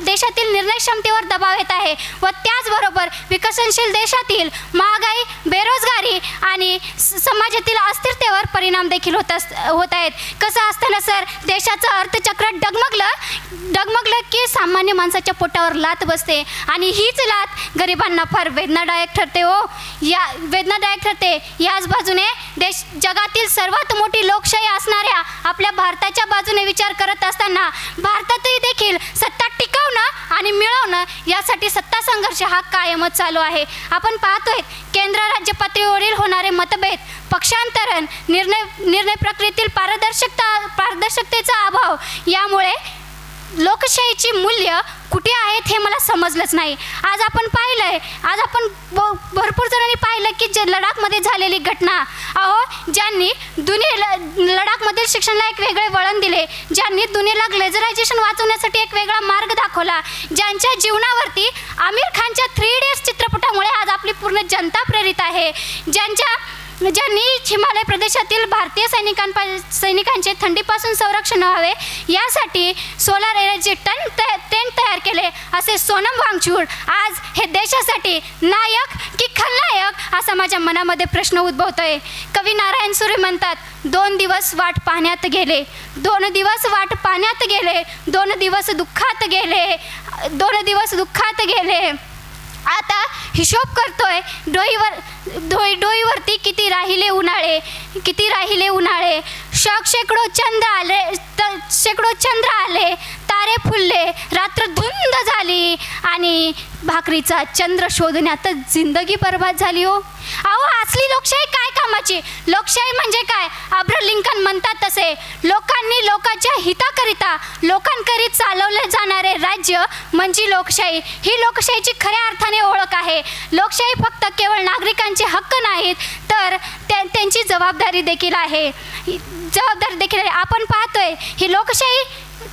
देशातील निर्णय क्षमतेवर दबाव येत आहे व त्याचबरोबर विकसनशील देशातील महागाई, बेरोजगारी आणि समाजातील अस्थिरतेवर परिणाम देखील होत आहेत. कसं असताना सर, देशाचं अर्थचक्र डगमगलं की सामान्य माणसाच्या पोटावर लात बसते आणि हीच लात गरिबांना फार वेदनादायक ठरते. वेदनादायक ठरते. याच बाजूने जगातील सर्वात मोठी लोकशाही असणाऱ्या आपल्या भारताच्या बाजूने विचार करत असताना भारतातही देखील सत्ता टिकवणं आणि मिळवणं यासाठी सत्ता संघर्ष हा कायमच चालू आहे. आपण पाहतोय केंद्र राज्य पातळीवरील होणारे मतभेद, पक्षांतरण, निर्णय प्रक्रियेतील पारदर्शकतेचा अभाव यामुळे लोकशाहीची मूल्य कुठे आहेत हे मला समजलंच नाही. आज आपण भरपूर जणांनी पाहिलं की जे लडाखमध्ये झालेली घटना, ज्यांनी लडाखमधील शिक्षणाला एक वेगळे वळण दिले, ज्यांनी दुनियेला ग्लेजरायझेशन वाचवण्यासाठी एक वेगळा मार्ग दाखवला, ज्यांच्या जीवनावरती आमिर खानच्या 3 Idiots चित्रपटामुळे आज आपली पूर्ण जनता प्रेरित आहे, ज्यांनी हिमालय प्रदेशातील भारतीय सैनिकांचे थंडीपासून संरक्षण व्हावे यासाठी सोलार एनर्जी टेंट तयार केले, असे सोनम वांगचूक आज हे देशासाठी नायक की खलनायक असा माझ्या मनामध्ये प्रश्न उद्भवतोय. कवी नारायण सुरे म्हणतात, 2 दिवस वाट पाहण्यात गेले, 2 दिवस वाट पाहण्यात गेले, 2 दिवस दुःखात गेले, 2 दिवस दुःखात गेले. आता हिशोब करतोय डोईवरती किती राहिले उन्हाळे, शेकडो चंद्र आले, तारे फुलले, रात्र धुंद झाली आणि भाकरीचा चंद्र शोधण्यातच जिंदगी बर्बाद झाली. असली लोकशाही काय कामाची? लोकशाही म्हणजे काय? अब्राहम लिंकन म्हणतात तसे, लोकांनी लोकांच्या हिताकरिता लोकांकरिता चालवले जाणारे राज्य म्हणजे लोकशाही. ही लोकशाहीची खऱ्या अर्थाने ओळख आहे. लोकशाही फक्त केवळ नागरिकांचे हक्क नाहीत तर त्यांची जबाबदारी देखील आहे. आपण पाहतोय ही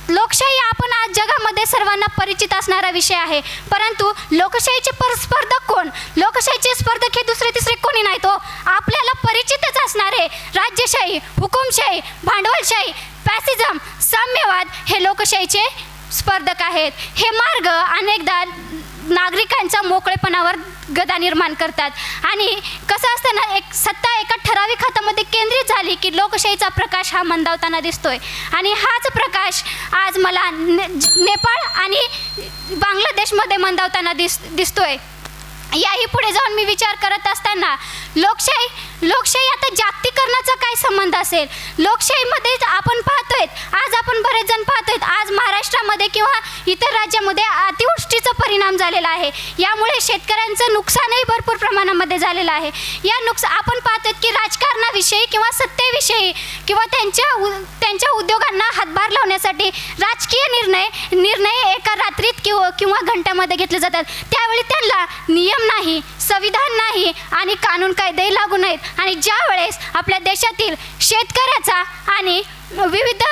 लोकशाही आपण आज जगामध्ये सर्वांना परिचित असणारा विषय आहे, परंतु लोकशाहीचे स्पर्धक कोण? लोकशाहीचे स्पर्धक हे दुसरे तिसरे कोणी नाहीत. आपल्याला परिचितच असणारे राज्यशाही, हुकुमशाही, भांडवलशाही, फॅसिझम, साम्यवाद हे लोकशाहीचे स्पर्धक आहेत. हे मार्ग अनेकदा नागरिकांच्या मोकळेपणावर गदा निर्माण करतात आणि कसं असतं ना, सत्ता एका ठराविक हातामध्ये केंद्रित झाली की लोकशाहीचा प्रकाश हा मंदावताना दिसतोय आणि हाच प्रकाश आज मला नेपाळ आणि बांगलादेशमध्ये मंदावताना दिसतोय. याही पुढे जाऊन मी विचार करत असताना लोकशाही आता जागतिकीकरणाचा काय संबंध असेल? लोकशाहीमध्ये आपण पाहतोय, आज आपण बरेच जण पाहतोय, आज महाराष्ट्रामध्ये किंवा इतर राज्यामध्ये अतिवृष्टीचा परिणाम झालेला आहे. यामुळे शेतकऱ्यांचं नुकसानही भरपूर प्रमाणामध्ये झालेलं आहे. आपण पाहतोय की राजकारणाविषयी किंवा सत्तेविषयी किंवा त्यांच्या उद्योगांना हातभार लावण्यासाठी राजकीय निर्णय एका रात्रीत किंवा घंट्यामध्ये घेतले जातात. त्यावेळी त्यांना नियम नाही, संविधान नाही आणि कानून कायदेही लागू नाहीत आणि ज्या वेळेस आपल्या देशातील शेतकऱ्याचा आणि विविध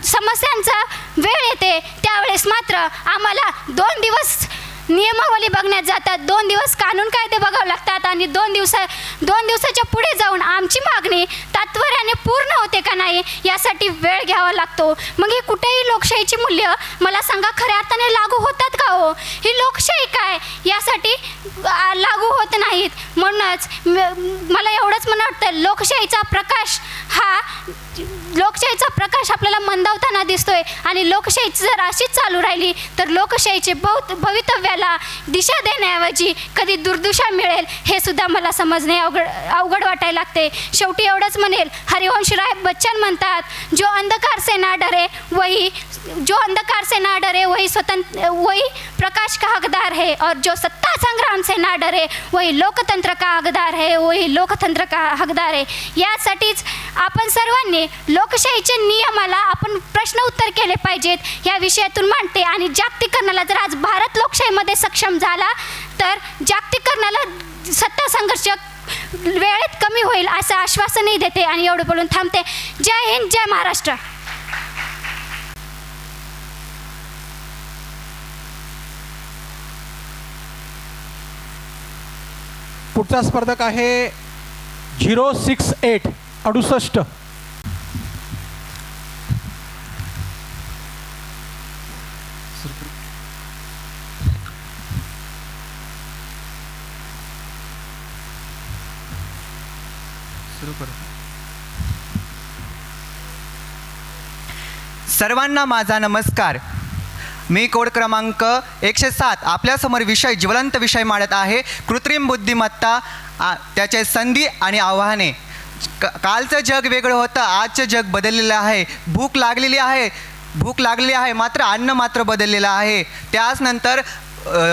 समस्यांचा वेळ येते त्यावेळेस मात्र आम्हाला 2 दिवस नियमावली बघण्यात जातात, 2 दिवस कानून कायदे बघावं लागतात आणि 2 दिवसाच्या पुढे जाऊन आमची मागणी तात्पर्याने पूर्ण होते का नाही यासाठी वेळ घ्यावा लागतो. मग हे कुठेही लोकशाहीची मूल्य मला सांगा खऱ्या अर्थाने लागू होतात का हो? ही लोकशाही काय यासाठी लागू होत नाहीत. म्हणूनच मला एवढंच म्हणणं वाटतं, लोकशाहीचा प्रकाश आपल्याला मंदावताना दिसतोय आणि लोकशाही जर अशीच चालू राहिली तर लोकशाहीचे भवितव्याला दिशा देण्याऐवजी कधी दुर्दिशा मिळेल हे सुद्धा मला समजणे अवघड वाटायला लागते. शेवटी एवढंच म्हणेल, हरिवंश राय बच्चन म्हणतात, जो अंधकार से ना डरे वही प्रकाश का हकदार है और जो सत्ता संग्राम से ना डरे वही लोकतंत्र का हकदार है. यासाठीच आपण सर्वांनी लोकशाहीच्या नियमाला आपण प्रश्न उत्तर केले पाहिजेत या विषयातून मांडते आणि जागतिकीकरणाला जर आज भारत लोकशाहीमध्ये सक्षम झाला तर जागतिकीकरणाला सत्ता संघर्ष वेळेत कमी होईल असं आश्वासनही देते आणि एवढं बोलून थांबते. जय हिंद, जय महाराष्ट्र. पुढचा स्पर्धक आहे 068 68. सर्वांना माझा नमस्कार. मी कोड क्रमांक 107 आपल्यासमोर विषय ज्वलंत विषय मांडत आहे, कृत्रिम बुद्धिमत्ता, त्याचे संधी आणि आव्हाने. कालचं जग वेगळं होतं, आजचं जग बदललेलं आहे. भूक लागलेली आहे मात्र अन्न मात्र बदललेलं आहे. त्याच नंतर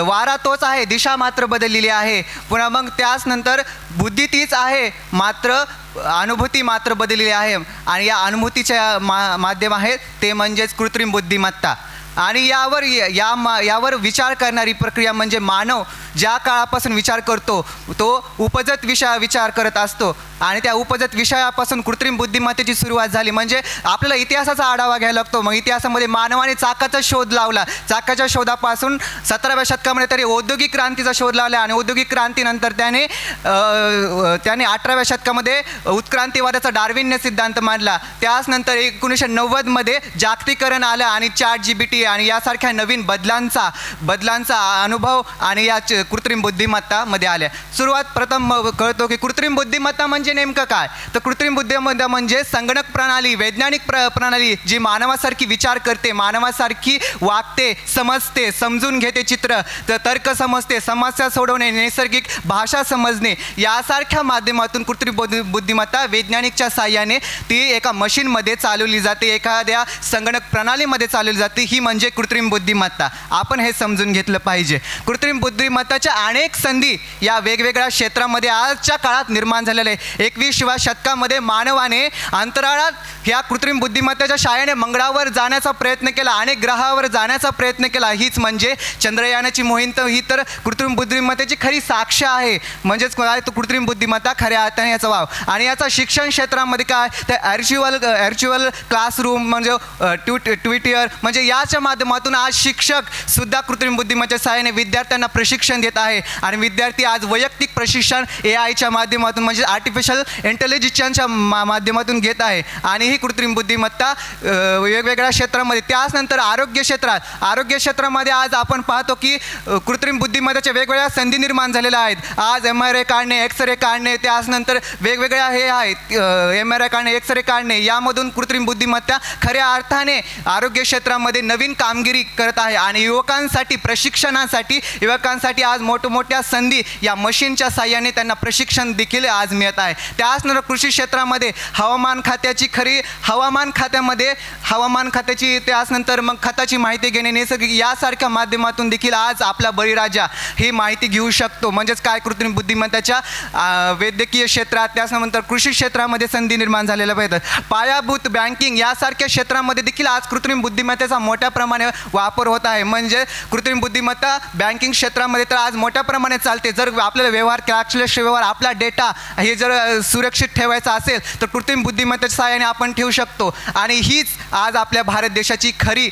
वारा तोच आहे, दिशा मात्र बदललेली आहे. पुन्हा मग त्याच नंतर बुद्धी तीच आहे मात्र अनुभूती मात्र बदललेली आहे. आणि या अनुभूतीच्या माध्यम आहेत ते म्हणजेच कृत्रिम बुद्धिमत्ता. आणि यावर विचार करणारी प्रक्रिया म्हणजे मानव ज्या काळापासून विचार करतो तो उपजत विचार करत असतो. आणि त्या उपजत विषयापासून कृत्रिम बुद्धिमत्तेची सुरुवात झाली. म्हणजे आपल्याला इतिहासाचा आढावा घ्यायला लागतो. मग इतिहासामध्ये मानवाने चाकाचा शोध लावला. चाकाच्या शोधापासून 17व्या शतकामध्ये तरी औद्योगिक क्रांतीचा शोध लावला. आणि औद्योगिक क्रांतीनंतर त्याने 18व्या शतकामध्ये उत्क्रांतीवादाचा डार्विनने सिद्धांत मांडला. त्याच नंतर 1990मध्ये जागतिकीकरण आलं आणि ChatGPT आणि यासारख्या नवीन बदलांचा अनुभव आणि या कृत्रिम बुद्धिमत्तामध्ये आल्या. सुरुवात प्रथम कळतो की कृत्रिम बुद्धिमत्ता म्हणजे नेमकं काय. तर कृत्रिम बुद्धिमत्ता म्हणजे संगणक प्रणाली, वैज्ञानिक प्रणाली जी मानवासारखी विचार करते, मानवासारखी वागते, समजते, समजून घेते चित्र, तर्क समजते, समस्या सोडवणे, नैसर्गिक भाषा समजणे यासारख्या माध्यमातून कृत्रिम बुद्धिमत्ता वैज्ञानिकच्या साहाय्याने ती एका मशीनमध्ये चालवली जाते, एखाद्या संगणक प्रणालीमध्ये चालवली जाते. ही म्हणजे कृत्रिम बुद्धिमत्ता. आपण हे समजून घेतलं पाहिजे. कृत्रिम बुद्धिमत्ताच्या अनेक संधी या वेगवेगळ्या क्षेत्रामध्ये आजच्या काळात निर्माण झालेल्या आहे. 21व्या शतकामध्ये मानवाने अंतराळात ह्या कृत्रिम बुद्धिमत्तेच्या सहाय्याने मंगळावर जाण्याचा प्रयत्न केला, अनेक ग्रहावर जाण्याचा प्रयत्न केला. हीच म्हणजे चंद्रयानाची मोहीम. तर ही तर कृत्रिम बुद्धिमत्तेची खरी साक्ष आहे. म्हणजेच काय, तो कृत्रिम बुद्धिमत्ता खऱ्या अर्थाने याचा वाव. आणि याचा शिक्षण क्षेत्रामध्ये काय, तर ॲर्च्युअल क्लासरूम म्हणजे ट्विटर म्हणजे याच्या माध्यमातून आज शिक्षक सुद्धा कृत्रिम बुद्धिमत्तेच्या सहाय्याने विद्यार्थ्यांना प्रशिक्षण देत आहे. आणि विद्यार्थी आज वैयक्तिक प्रशिक्षण AI माध्यमातून म्हणजे आर्टिफिशियल इंटेलिजन्सच्या माध्यमातून घेत आहे. आणि ही कृत्रिम बुद्धिमत्ता वेगवेगळ्या क्षेत्रामध्ये. त्याचनंतर आरोग्य क्षेत्रामध्ये आज आपण पाहतो की कृत्रिम बुद्धिमत्तेच्या वेगवेगळ्या संधी निर्माण झालेल्या आहेत. आज MRI काढणे, एक्सरे काढणे, त्याचनंतर वेगवेगळ्या हे आहेत MRI काढणे, एक्सरे काढणे, यामधून कृत्रिम बुद्धिमत्ता खऱ्या अर्थाने आरोग्य क्षेत्रामध्ये नवीन कामगिरी करत आहे. आणि युवकांसाठी आज मोठमोठ्या संधी या मशीनच्या साहाय्याने त्यांना प्रशिक्षण देखील आज मिळत आहे. त्याचनंतर कृषी क्षेत्रामध्ये हवामान खात्याची त्याचनंतर मग खताची माहिती घेणे, नैसर्गिक यासारख्या माध्यमातून देखील आज आपला बळीराजा ही माहिती घेऊ शकतो. म्हणजेच काय, कृत्रिम बुद्धिमत्तेच्या वैद्यकीय क्षेत्रात, त्याचनंतर कृषी क्षेत्रामध्ये संधी निर्माण झालेल्या पाहिजेत. पायाभूत बँकिंग यासारख्या क्षेत्रामध्ये देखील आज कृत्रिम बुद्धिमत्तेचा मोठ्या प्रमाणे वापर होत आहे. म्हणजे कृत्रिम बुद्धिमत्ता बँकिंग क्षेत्रामध्ये तर आज मोठ्या प्रमाणे चालते. जर आपल्याला कॅशलेस व्यवहार, आपला डेटा हे जर सुरक्षित ठेवायचा असेल तर कृत्रिम बुद्धिमत्तेच्या सहाय्याने आपण ठेवू शकतो. आणि हीच आज आपल्या भारत देशाची खरी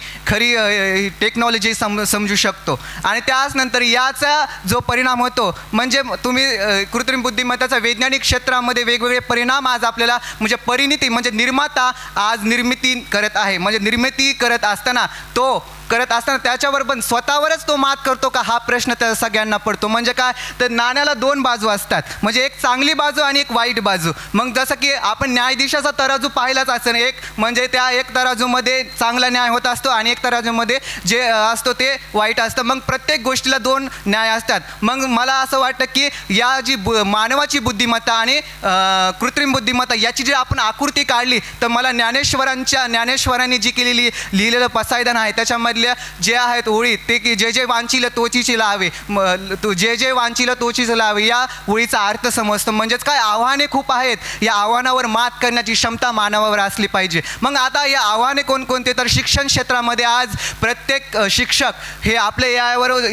टेक्नॉलॉजी समजू शकतो. आणि त्याचनंतर याचा जो परिणाम होतो म्हणजे तुम्ही कृत्रिम बुद्धिमत्तेचा वैज्ञानिक क्षेत्रामध्ये वेगवेगळे परिणाम आज आपल्याला म्हणजे परिणिती म्हणजे निर्माता आज निर्मिती करत असताना त्याच्यावर पण स्वतःवरच तो मात करतो का, हा प्रश्न तर सगळ्यांना पडतो. म्हणजे काय, तर नाण्याला दोन बाजू असतात. म्हणजे एक चांगली बाजू आणि एक वाईट बाजू. मग जसं की आपण न्यायाधीशाचा तराजू पाहिलाच असेल, एक म्हणजे त्या एक तराजूमध्ये चांगला न्याय होत असतो आणि एक तराजूमध्ये जे असतो ते वाईट असतं. मग प्रत्येक गोष्टीला दोन न्याय असतात. मग मला असं वाटतं की या जी मानवाची बुद्धिमत्ता आणि कृत्रिम बुद्धिमत्ता याची जी आपण आकृती काढली तर मला ज्ञानेश्वरांनी जी लिहिलेलं पसायदान आहे त्याच्यामध्ये जे आहेत ओळी ते की जे वांचिलं तोचीची लावे, जे वांचिलं तोचीच लावे या ओळीचा अर्थ समजतो. म्हणजेच काय, आव्हाने खूप आहेत. या आव्हानावर मात करण्याची क्षमता मानवावर असली पाहिजे. मग आता या आव्हाने कोणकोणते, तर शिक्षण क्षेत्रामध्ये आज प्रत्येक शिक्षक हे आपल्या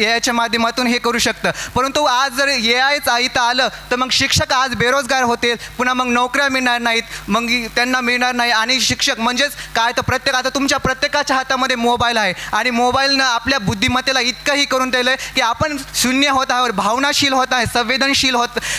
याच्या माध्यमातून हे करू शकतं. परंतु आज जर AI इथं आलं तर मग शिक्षक आज बेरोजगार होतील, पुन्हा मग नोकऱ्या मिळणार नाहीत, मग त्यांना मिळणार नाही. आणि शिक्षक म्हणजेच काय, तर आता तुमच्या प्रत्येकाच्या हातामध्ये मोबाईल आहे. आणि मोबाईलनं आपल्या बुद्धिमत्तेला इतकंही करून दिलं आहे की आपण शून्य होत आहोत, भावनाशील होत आहे,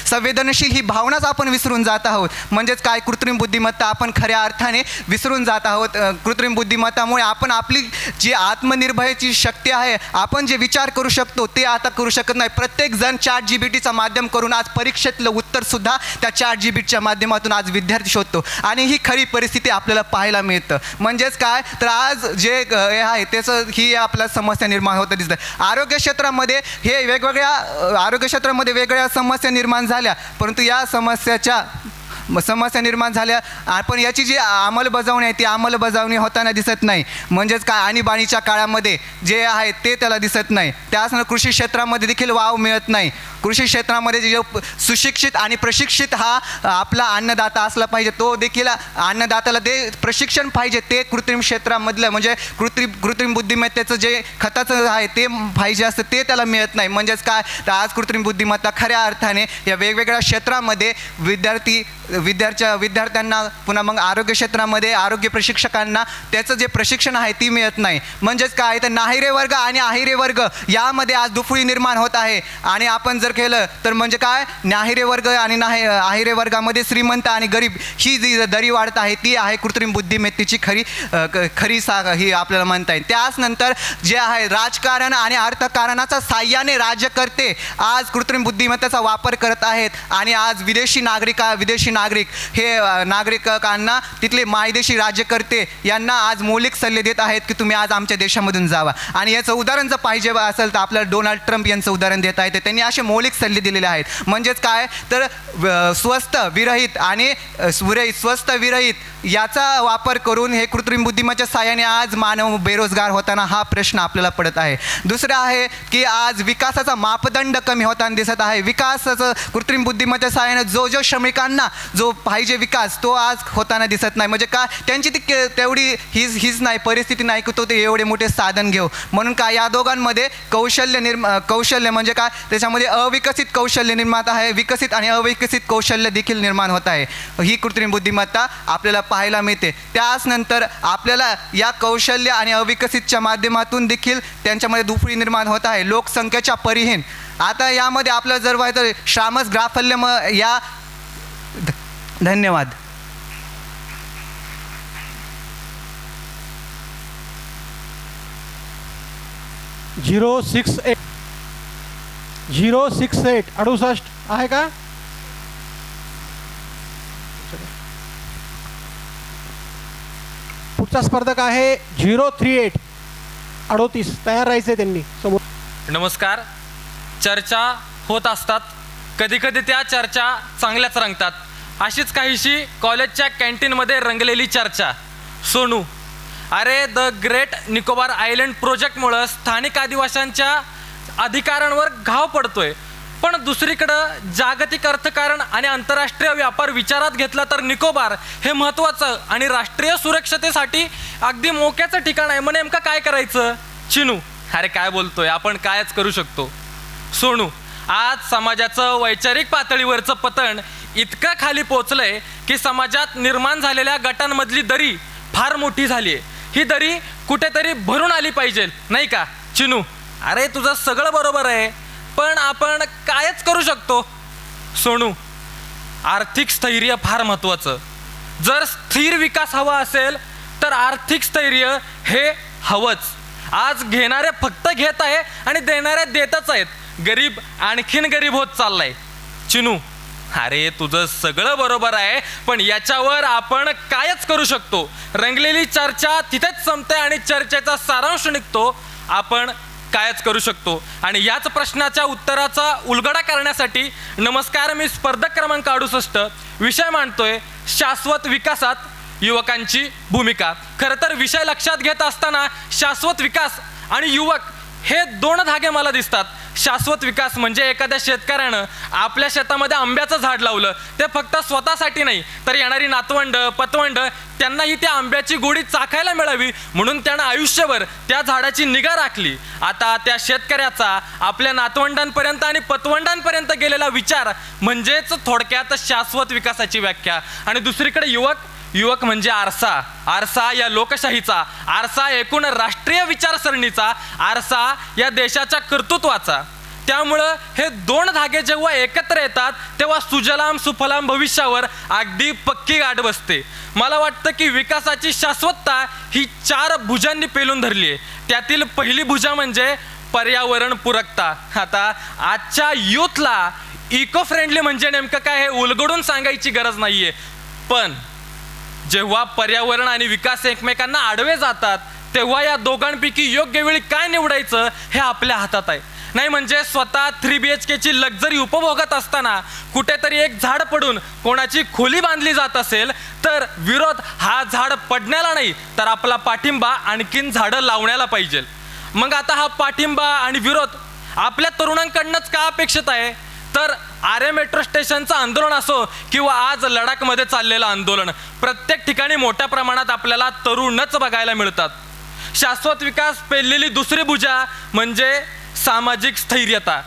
संवेदनशील ही भावनाच आपण विसरून जात आहोत. म्हणजेच काय, कृत्रिम बुद्धिमत्ता आपण खऱ्या अर्थाने विसरून जात आहोत. कृत्रिम बुद्धिमत्तामुळे आपण आपली जी आत्मनिर्भरची शक्ती आहे, आपण जे विचार करू शकतो ते आता करू शकत नाही. प्रत्येकजण ChatGPTचा माध्यम करून आज परीक्षेतलं उत्तरसुद्धा त्या ChatGPTच्या माध्यमातून आज विद्यार्थी शोधतो आणि ही खरी परिस्थिती आपल्याला पाहायला मिळतं. म्हणजेच काय, तर आज जे हे आहे त्याचं ही आपल्याला समस्या निर्माण होतं दिसतं. आरोग्य क्षेत्रामध्ये आरोग्य क्षेत्रामध्ये वेगवेगळ्या समस्या निर्माण झाल्या, परंतु या समस्या निर्माण झाल्या पण याची जी अंमलबजावणी आहे ती अंमलबजावणी होताना दिसत नाही. म्हणजेच काय, आणीबाणीच्या काळामध्ये जे आहे ते त्याला दिसत नाही. त्याचनं कृषी क्षेत्रामध्ये देखील वाव मिळत नाही. कृषी क्षेत्रामध्ये जे सुशिक्षित आणि प्रशिक्षित हा आपला अन्नदाता असला पाहिजे, तो देखील अन्नदात्याला ते प्रशिक्षण पाहिजे, ते कृत्रिम क्षेत्रामधलं म्हणजे कृत्रिम बुद्धिमत्तेचं जे खताचं आहे ते पाहिजे असतं, ते त्याला मिळत नाही. म्हणजेच काय, तर आज कृत्रिम बुद्धिमत्ता खऱ्या अर्थाने या वेगवेगळ्या क्षेत्रामध्ये विद्यार्थ्यांना पुन्हा मग आरोग्य क्षेत्रामध्ये आरोग्य प्रशिक्षकांना त्याचं जे प्रशिक्षण आहे ती मिळत नाही. म्हणजेच काय, तर नाहिरे वर्ग आणि अहिरे वर्ग यामध्ये आज दुफळी निर्माण होत आहे. आणि आपण जर केलं तर म्हणजे काय, नाहिरे वर्ग आणि अहिरे वर्गामध्ये श्रीमंत आणि गरीब ही जी दरी वाढत आहे ती आहे कृत्रिम बुद्धिमत्तेची खरी साग ही आपल्याला म्हणता येईल. त्याच नंतर जे आहे राजकारण आणि अर्थकारणाच्या साह्याने राज्यकर्ते आज कृत्रिम बुद्धिमत्तेचा वापर करत आहेत आणि आज विदेशी नागरिक हे नागरिकांना तिथले मायदेशी राज्यकर्ते यांना आज मौलिक सल्ले देत आहेत की तुम्ही आज आमच्या देशामधून जावा. आणि याचं उदाहरण जर पाहिजे असेल तर आपल्याला डोनाल्ड ट्रम्प यांचं उदाहरण देता येते. त्यांनी असे मौलिक सल्ले दिलेले आहेत. म्हणजेच काय, तर स्वस्त विरहित याचा वापर करून हे कृत्रिम बुद्धिमत्तेच्या साहाय्याने आज मानव बेरोजगार होताना हा प्रश्न आपल्याला पडत आहे. दुसरं आहे की आज विकासाचा मापदंड कमी होताना दिसत आहे. विकासाचं कृत्रिम बुद्धिमत्तेच्या साहाय्याने जो शमिकांना जो पाहिजे विकास तो आज होताना दिसत नाही. म्हणजे काय, त्यांची ती तेवढी हीच नाही परिस्थिती नाही की तो ते एवढे मोठे साधन घेऊ. म्हणून काय, या दोघांमध्ये कौशल्य म्हणजे काय, त्याच्यामध्ये अविकसित कौशल्य निर्माण आहे, विकसित आणि अविकसित कौशल्य देखील निर्माण होत आहे. ही कृत्रिम बुद्धिमत्ता आपल्याला पाहायला मिळते. त्याच नंतर आपल्याला या कौशल्य आणि अविकसितच्या माध्यमातून देखील त्यांच्यामध्ये दुफळी निर्माण होत आहे. लोकसंख्येच्या परिहीन आता यामध्ये आपलं जर व्हायचं श्रामस ग्राफल्य या धन्यवाद. झिरो सिक्स एट 68 आहे का? पुढचा स्पर्धक आहे 038 38. तयार राहायचे त्यांनी समोर. नमस्कार. चर्चा होत असतात, कधीकधी त्या चर्चा चांगल्याच रंगतात. अशीच काहीशी कॉलेजच्या कॅन्टीनमध्ये रंगलेली चर्चा. सोनू, अरे द ग्रेट निकोबार आयलंड प्रोजेक्टमुळं स्थानिक आदिवासींच्या अधिकारांवर घाव पडतोय, पण दुसरीकडं जागतिक अर्थकारण आणि आंतरराष्ट्रीय व्यापार विचारात घेतला तर निकोबार हे महत्त्वाचं आणि राष्ट्रीय सुरक्षतेसाठी अगदी मोक्याचं ठिकाण आहे. मग नेमकं काय करायचं? चिनू, अरे काय बोलतोय, आपण कायच करू शकतो. सोनू, आज समाजाचं वैचारिक पातळीवरचं पतन इतकं खाली पोचलंय की समाजात निर्माण झालेल्या गटांमधली दरी फार मोठी झाली आहे. ही दरी कुठेतरी भरून आली पाहिजे, नाही का चिनू? अरे तुझं सगळं बरोबर आहे, पण आपण कायच करू शकतो. सोनू, आर्थिक स्थैर्य फार महत्त्वाचं. जर स्थिर विकास हवा असेल तर आर्थिक स्थैर्य हे हवंच. आज घेणारे फक्त घेत आहे आणि देणारे देतच आहेत. गरीब आणखीन गरीब होत चाललाय. चिनू, अरे तुझं सगळं बरोबर आहे, पण याच्यावर आपण कायच करू शकतो. रंगलेली चर्चा तिथेच संपते आणि चर्चेचा सारांश निघतो. आपण कायच करू शकतो. आणि याच प्रश्नाच्या उत्तराचा उलगडा करण्यासाठी नमस्कार, मी स्पर्धक क्रमांक 68 विषय मांडतोय, शाश्वत विकासात युवकांची भूमिका. खरं तर विषय लक्षात घेत असताना शाश्वत विकास आणि युवक हे दोन धागे मला दिसतात. शाश्वत विकास म्हणजे एखाद्या शेतकऱ्यानं आपल्या शेतामध्ये आंब्याचं झाड लावलं, ते फक्त स्वतःसाठी नाही तर येणारी नातवंड पतवंड त्यांनाही त्या आंब्याची गोडी चाखायला मिळावी म्हणून त्यानं आयुष्यभर त्या झाडाची निगा राखली. आता त्या शेतकऱ्याचा आपल्या नातवंडांपर्यंत आणि पतवंडांपर्यंत गेलेला विचार म्हणजेच थोडक्यात शाश्वत विकासाची व्याख्या. आणि दुसरीकडे युवक युवक म्हणजे आरसा, आरसा या लोकशाहीचा, आरसा एकूण राष्ट्रीय विचारसरणीचा, आरसा या देशाच्या कर्तृत्वाचा. त्यामुळं हे दोन धागे जेव्हा एकत्र येतात तेव्हा सुजलाम सुफलाम भविष्यावर अगदी पक्की गाठ बसते. मला वाटतं की विकासाची शाश्वतता ही 4 भुजांनी पेलून धरली आहे. त्यातील पहिली भुजा म्हणजे पर्यावरण पूरकता. आता आजच्या यूथला इको फ्रेंडली म्हणजे नेमकं काय हे उलगडून सांगायची गरज नाहीये, पण जेव्हा पर्यावरण आणि विकास एकमेकांना आडवे जातात तेव्हा या दोघांपैकी योग्य वेळी काय निवडायचं हे आपल्या हातात आहे. नाही म्हणजे स्वतः 3 BHKची लक्झरी उपभोगत असताना कुठेतरी एक झाड पडून कोणाची खोली बांधली जात असेल तर विरोध हा झाड पडण्याला नाही तर आपला पाठिंबा आणखीन झाडं लावण्याला पाहिजे. मग आता हा पाठिंबा आणि विरोध आपल्या तरुणांकडनंच का अपेक्षित आहे? तर आरे मेट्रो स्टेशनचं आंदोलन असो किंवा आज लडाखमध्ये चाललेलं आंदोलन, प्रत्येक ठिकाणी मोठ्या प्रमाणात आपल्याला तरुणच बघायला मिळतात. शाश्वत विकास पेललेली दुसरी भुजा म्हणजे सामाजिक स्थैर्यता.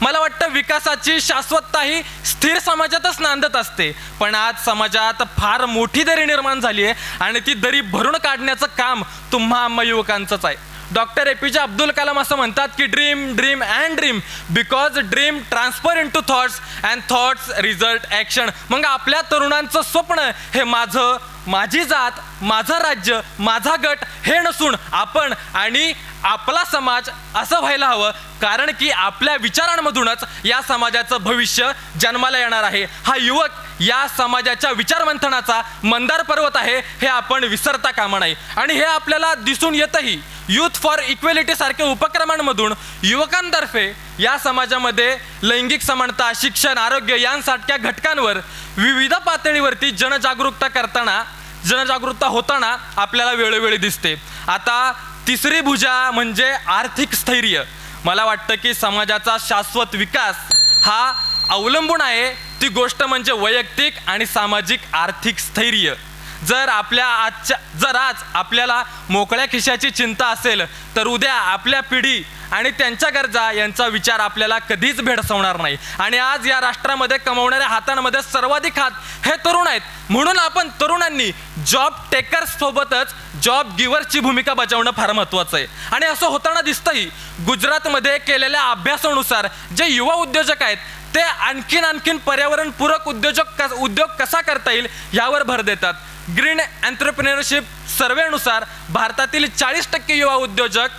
मला वाटतं विकासाची शाश्वतता ही स्थिर समाजातच नांदत असते, पण आज समाजात फार मोठी दरी निर्माण झाली आहे आणि ती दरी भरून काढण्याचं काम तुम्हा आम्हा युवकांचंच आहे. डॉक्टर APJ अब्दुल कलाम असं म्हणतात की dream dream and dream because dream transfer into thoughts and thoughts result action. मग आपल्या तरुणांचं स्वप्न हे माझं, माझी जात, माझं राज्य, माझा गट हे नसून आपण आणि आपला समाज असं व्हायला हवं, कारण की आपल्या विचारांमधूनच या समाजाचं भविष्य जन्माला येणार आहे. हा युवक या समाजाच्या विचारमंथनाचा मंदार पर्वत आहे हे आपण विसरता कामा नये. आणि हे आपल्याला दिसून येतही. यूथ फॉर इक्वेलिटी सारख्या उपक्रमांमधून युवकांतर्फे या समाजामध्ये लैंगिक समानता, शिक्षण, आरोग्य यांसारख्या घटकांवर विविध पातळीवरती जनजागरूकता होताना आपल्याला वेळोवेळी दिसते. आता तिसरी भुजा म्हणजे आर्थिक स्थैर्य. मला वाटतं की समाजाचा शाश्वत विकास हा अवलंबून आहे ती गोष्ट म्हणजे वैयक्तिक आणि सामाजिक आर्थिक स्थैर्य. जर आज आपल्याला मोकळ्या खिशाची चिंता असेल तर उद्या आपल्या पिढी आणि त्यांच्या गरजा यांचा विचार आपल्याला कधीच भेडसावणार नाही. आणि आज या राष्ट्रामध्ये कमवणाऱ्या हातांमध्ये सर्वाधिक हात हे तरुण आहेत. म्हणून आपण तरुणांनी जॉब टेकर्स सोबतच जॉब गिव्हर्सची भूमिका बजावणं फार महत्त्वाचं आहे. आणि असं होताना दिसतंही. गुजरातमध्ये केलेल्या अभ्यासानुसार जे युवा उद्योजक आहेत ते आणखीन पर्यावरणपूरक उद्योग कसा करता येईल यावर भर देतात. ग्रीन एंटरप्रेन्योरशिप सर्वेनुसार भारतातील 40% युवा उद्योजक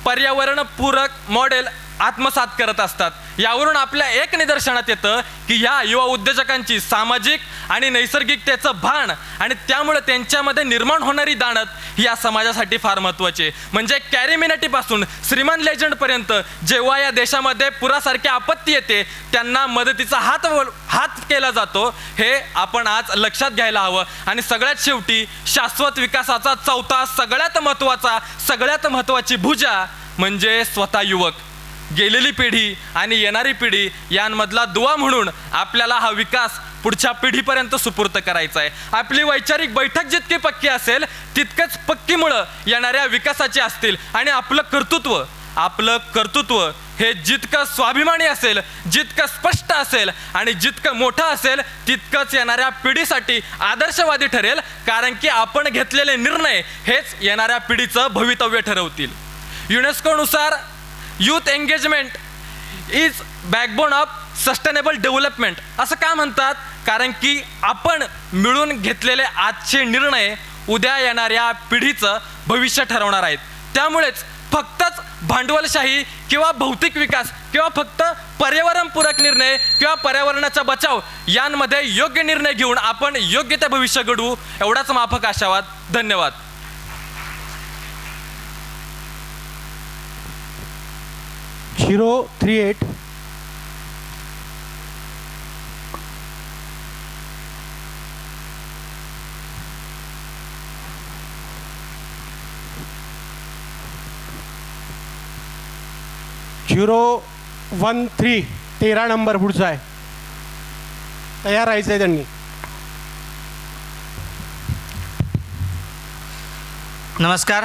पर्यावरणपूरक मॉडेल आत्मसात करत असतात. यावरून आपल्या एक निदर्शनात येतं की ह्या युवा उद्योजकांची सामाजिक आणि नैसर्गिकतेचं भान आणि त्यामुळे त्यांच्यामध्ये निर्माण होणारी दानत या समाजासाठी फार महत्त्वाची आहे. म्हणजे कॅरीमिनिटीपासून श्रीमान लेजंडपर्यंत जेव्हा या देशामध्ये पुरासारखी आपत्ती येते त्यांना मदतीचा हात केला जातो हे आपण आज लक्षात घ्यायला हवं. आणि सगळ्यात शेवटी शाश्वत विकासाचा चौथा सगळ्यात महत्त्वाची भुजा म्हणजे स्वतः युवक. गेलेली पिढी आणि येणारी पिढी यांमधला दुवा म्हणून आपल्याला हा विकास पुढच्या पिढीपर्यंत सुपूर्त करायचा आहे. आपली वैचारिक बैठक जितकी पक्की असेल तितकंच पक्की मुळं येणाऱ्या विकासाची असतील. आणि आपलं कर्तृत्व हे जितकं स्वाभिमानी असेल, जितकं स्पष्ट असेल आणि जितकं मोठं असेल तितकंच येणाऱ्या पिढीसाठी आदर्शवादी ठरेल, कारण की आपण घेतलेले निर्णय हेच येणाऱ्या पिढीचं भवितव्य ठरवतील. युनेस्कोनुसार youth engagement is backbone of sustainable development असं का म्हणतात? कारण की आपण मिळून घेतलेले आजचे निर्णय उद्या येणाऱ्या पिढीचं भविष्य ठरवणार आहेत. त्यामुळेच फक्तच भांडवलशाही किंवा भौतिक विकास किंवा फक्त पर्यावरणपूरक निर्णय किंवा पर्यावरणाचा बचाव यांमध्ये योग्य निर्णय घेऊन आपण योग्य ते भविष्य घडवू एवढाच माफक आशावाद. धन्यवाद. 038 013 13 नंबर पुढचा आहे. तयार राहायचं आहे त्यांनी. नमस्कार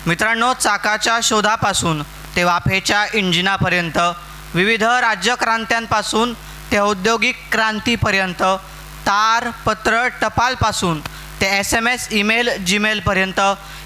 मित्रांनो, चाकाच्या शोधापासून ते वाफेच्या इंजिनापर्यंत, विविध राज्यक्रांत्यांपासून ते औद्योगिक क्रांतीपर्यंत, तार, पत्र, टपालपासून ते SMS, ईमेल, जीमेलपर्यंत.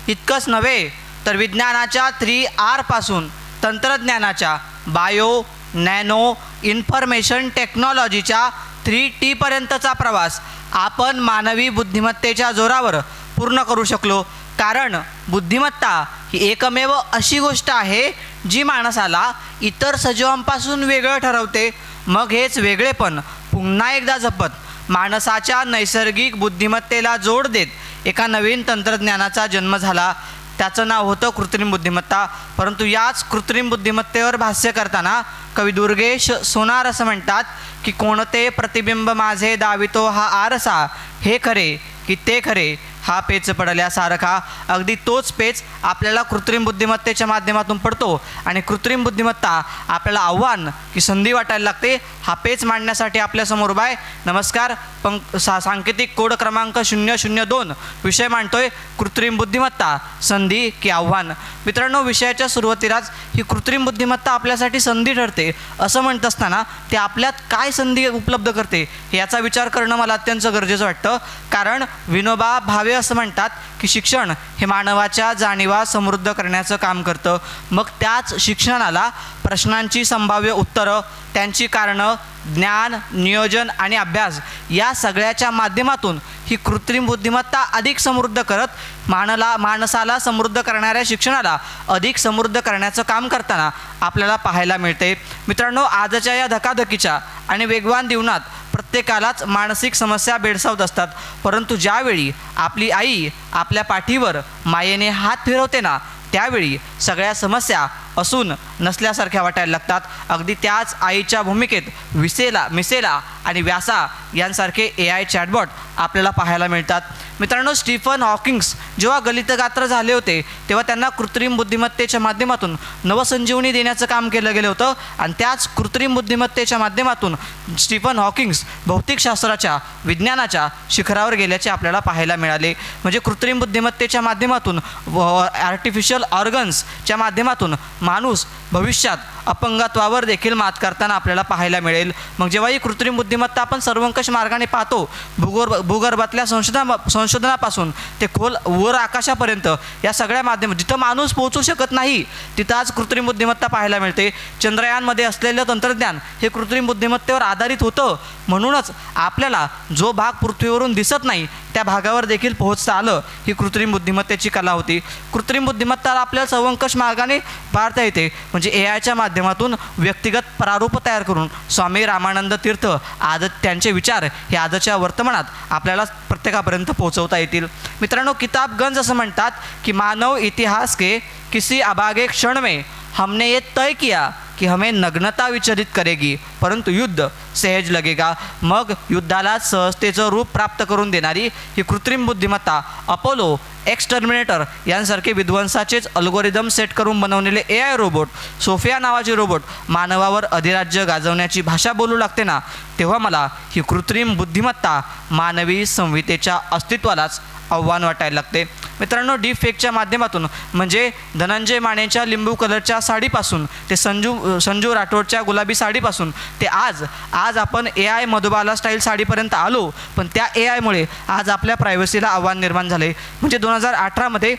इतकंच नव्हे तर विज्ञानाच्या 3R पासून तंत्रज्ञानाच्या बायो, नॅनो, इन्फॉर्मेशन टेक्नॉलॉजीच्या 3T पर्यंतचा प्रवास आपण मानवी बुद्धिमत्तेच्या जोरावर पूर्ण करू शकलो. कारण बुद्धिमत्ता ही एकमेव अशी गोष्ट आहे जी माणसाला इतर सजीवांपासून वेगळं ठरवते. मग हेच वेगळेपण पुन्हा एकदा जपत माणसाच्या नैसर्गिक बुद्धिमत्तेला जोड देत एका नवीन तंत्रज्ञानाचा जन्म झाला. त्याचं नाव होतं कृत्रिम बुद्धिमत्ता. परंतु याच कृत्रिम बुद्धिमत्तेवर भाष्य करताना कवी दुर्गेश सोनार असं म्हणतात की कोणते प्रतिबिंब माझे दावितो हा आरसा, हे खरे की ते खरे हा पेच पडल्यासारखा. अगदी तोच पेच आपल्याला कृत्रिम बुद्धिमत्तेच्या माध्यमातून पडतो आणि कृत्रिम बुद्धिमत्ता आपल्याला आव्हान की संधी वाटायला लागते. हा पेच मांडण्यासाठी आपल्यासमोर उभा आहे. नमस्कार. सांकेतिक कोड क्रमांक 002 विषय मांडतोय कृत्रिम बुद्धिमत्ता, संधी की आव्हान. मित्रांनो, विषयाच्या सुरुवातीलाच ही कृत्रिम बुद्धिमत्ता आपल्यासाठी संधी ठरते असं म्हणत असताना ते आपल्यात काय संधी उपलब्ध करते याचा विचार करणं मला अत्यंत गरजेचं वाटतं. कारण विनोबा भावे असं म्हणतात की शिक्षण हे मानवाच्या जाणीवा समृद्ध करण्याचं काम करतं. मग त्याच शिक्षणाला प्रश्नांची संभाव्य उत्तरं, त्यांची कारणं, ज्ञान, नियोजन आणि अभ्यास या सगळ्याच्या माध्यमातून ही कृत्रिम बुद्धिमत्ता अधिक समृद्ध करत माणसाला समृद्ध करणाऱ्या शिक्षणाला अधिक समृद्ध करण्याचं काम करताना आपल्याला पाहायला मिळते. मित्रांनो, आजच्या या धकाधकीच्या आणि वेगवान जीवनात प्रत्येकालाच मानसिक समस्या भेडसावत असतात. परंतु ज्यावेळी आपली आई आपल्या पाठीवर मायेने हात फिरवते ना, त्यावेळी सगळ्या समस्या असून नसल्यासारख्या वाटायला लागतात. अगदी त्याच आईच्या भूमिकेत मिसेला आणि व्यासा यांसारखे AI चॅटबॉट आपल्याला पाहायला मिळतात. मित्रांनो, स्टीफन हॉकिंग्स जेव्हा गलितगात्र झाले होते तेव्हा त्यांना कृत्रिम बुद्धिमत्तेच्या माध्यमातून नवसंजीवनी देण्याचं काम केलं गेलं होतं. आणि त्याच कृत्रिम बुद्धिमत्तेच्या माध्यमातून स्टीफन हॉकिंग्स भौतिकशास्त्राच्या, विज्ञानाच्या शिखरावर गेल्याचे आपल्याला पाहायला मिळाले. म्हणजे कृत्रिम बुद्धिमत्तेच्या माध्यमातून आर्टिफिशियल ऑर्गन्सच्या माध्यमातून माणूस भविष्यात अपंगत्वावर देखील मात करताना आपल्याला पाहायला मिळेल. मग जेव्हा ही कृत्रिम बुद्धिमत्ता आपण सर्वंकष मार्गाने पाहतो, भूगर्भातल्या संशोधनापासून ते खोल वर आकाशापर्यंत या सगळ्या माध्यम जिथं माणूस पोहोचू शकत नाही तिथं आज कृत्रिम बुद्धिमत्ता पाहायला मिळते. चंद्रयानमध्ये असलेलं तंत्रज्ञान हे कृत्रिम बुद्धिमत्तेवर आधारित होतं. म्हणूनच आपल्याला जो भाग पृथ्वीवरून दिसत नाही त्या भागावर देखील पोहोचता आलं. ही कृत्रिम बुद्धिमत्तेची कला होती. कृत्रिम बुद्धिमत्ताला आपल्याला सर्वंकष मार्गाने पाळता येते. म्हणजे AIच्या माध्यमातून व्यक्तिगत प्रारूप तयार करून स्वामी रामानंद तीर्थ आज त्यांचे विचार हे आजच्या वर्तमानात आपल्याला प्रत्येकापर्यंत पोहोचवता येतील. मित्रांनो, किताबगंज असं म्हणतात की मानव इतिहास के किसी अभागे क्षण में हमने ये तय किया की हमें नग्नता विचलित करेगी परंतु युद्ध सहज लगेगा. मग युद्धाला सहजतेचं रूप प्राप्त करून देणारी ही कृत्रिम बुद्धिमत्ता अपोलो, एक्सटर्मिनेटर यांसारखे विध्वंसाचेच अल्गोरिदम सेट करून बनवलेले AI रोबोट, सोफिया नावाचे रोबोट मानवावर अधिराज्य गाजवण्याची भाषा बोलू लागते ना, तेव्हा मला ही कृत्रिम बुद्धिमत्ता मानवी संहितेच्या अस्तित्वालाच आव्हान वाटायला लागते. मित्रांनो, डीप फेकच्या माध्यमातून म्हणजे धनंजय मानेच्या लिंबू कलरच्या साडीपासून ते संजू राठोडच्या गुलाबी साडीपासून ते आज आपण AI मधुबाला स्टाईल साडीपर्यंत आलो. पण त्या AIमुळे आज आपल्या प्रायव्हसीला आव्हान निर्माण झाले. म्हणजे 2018मध्ये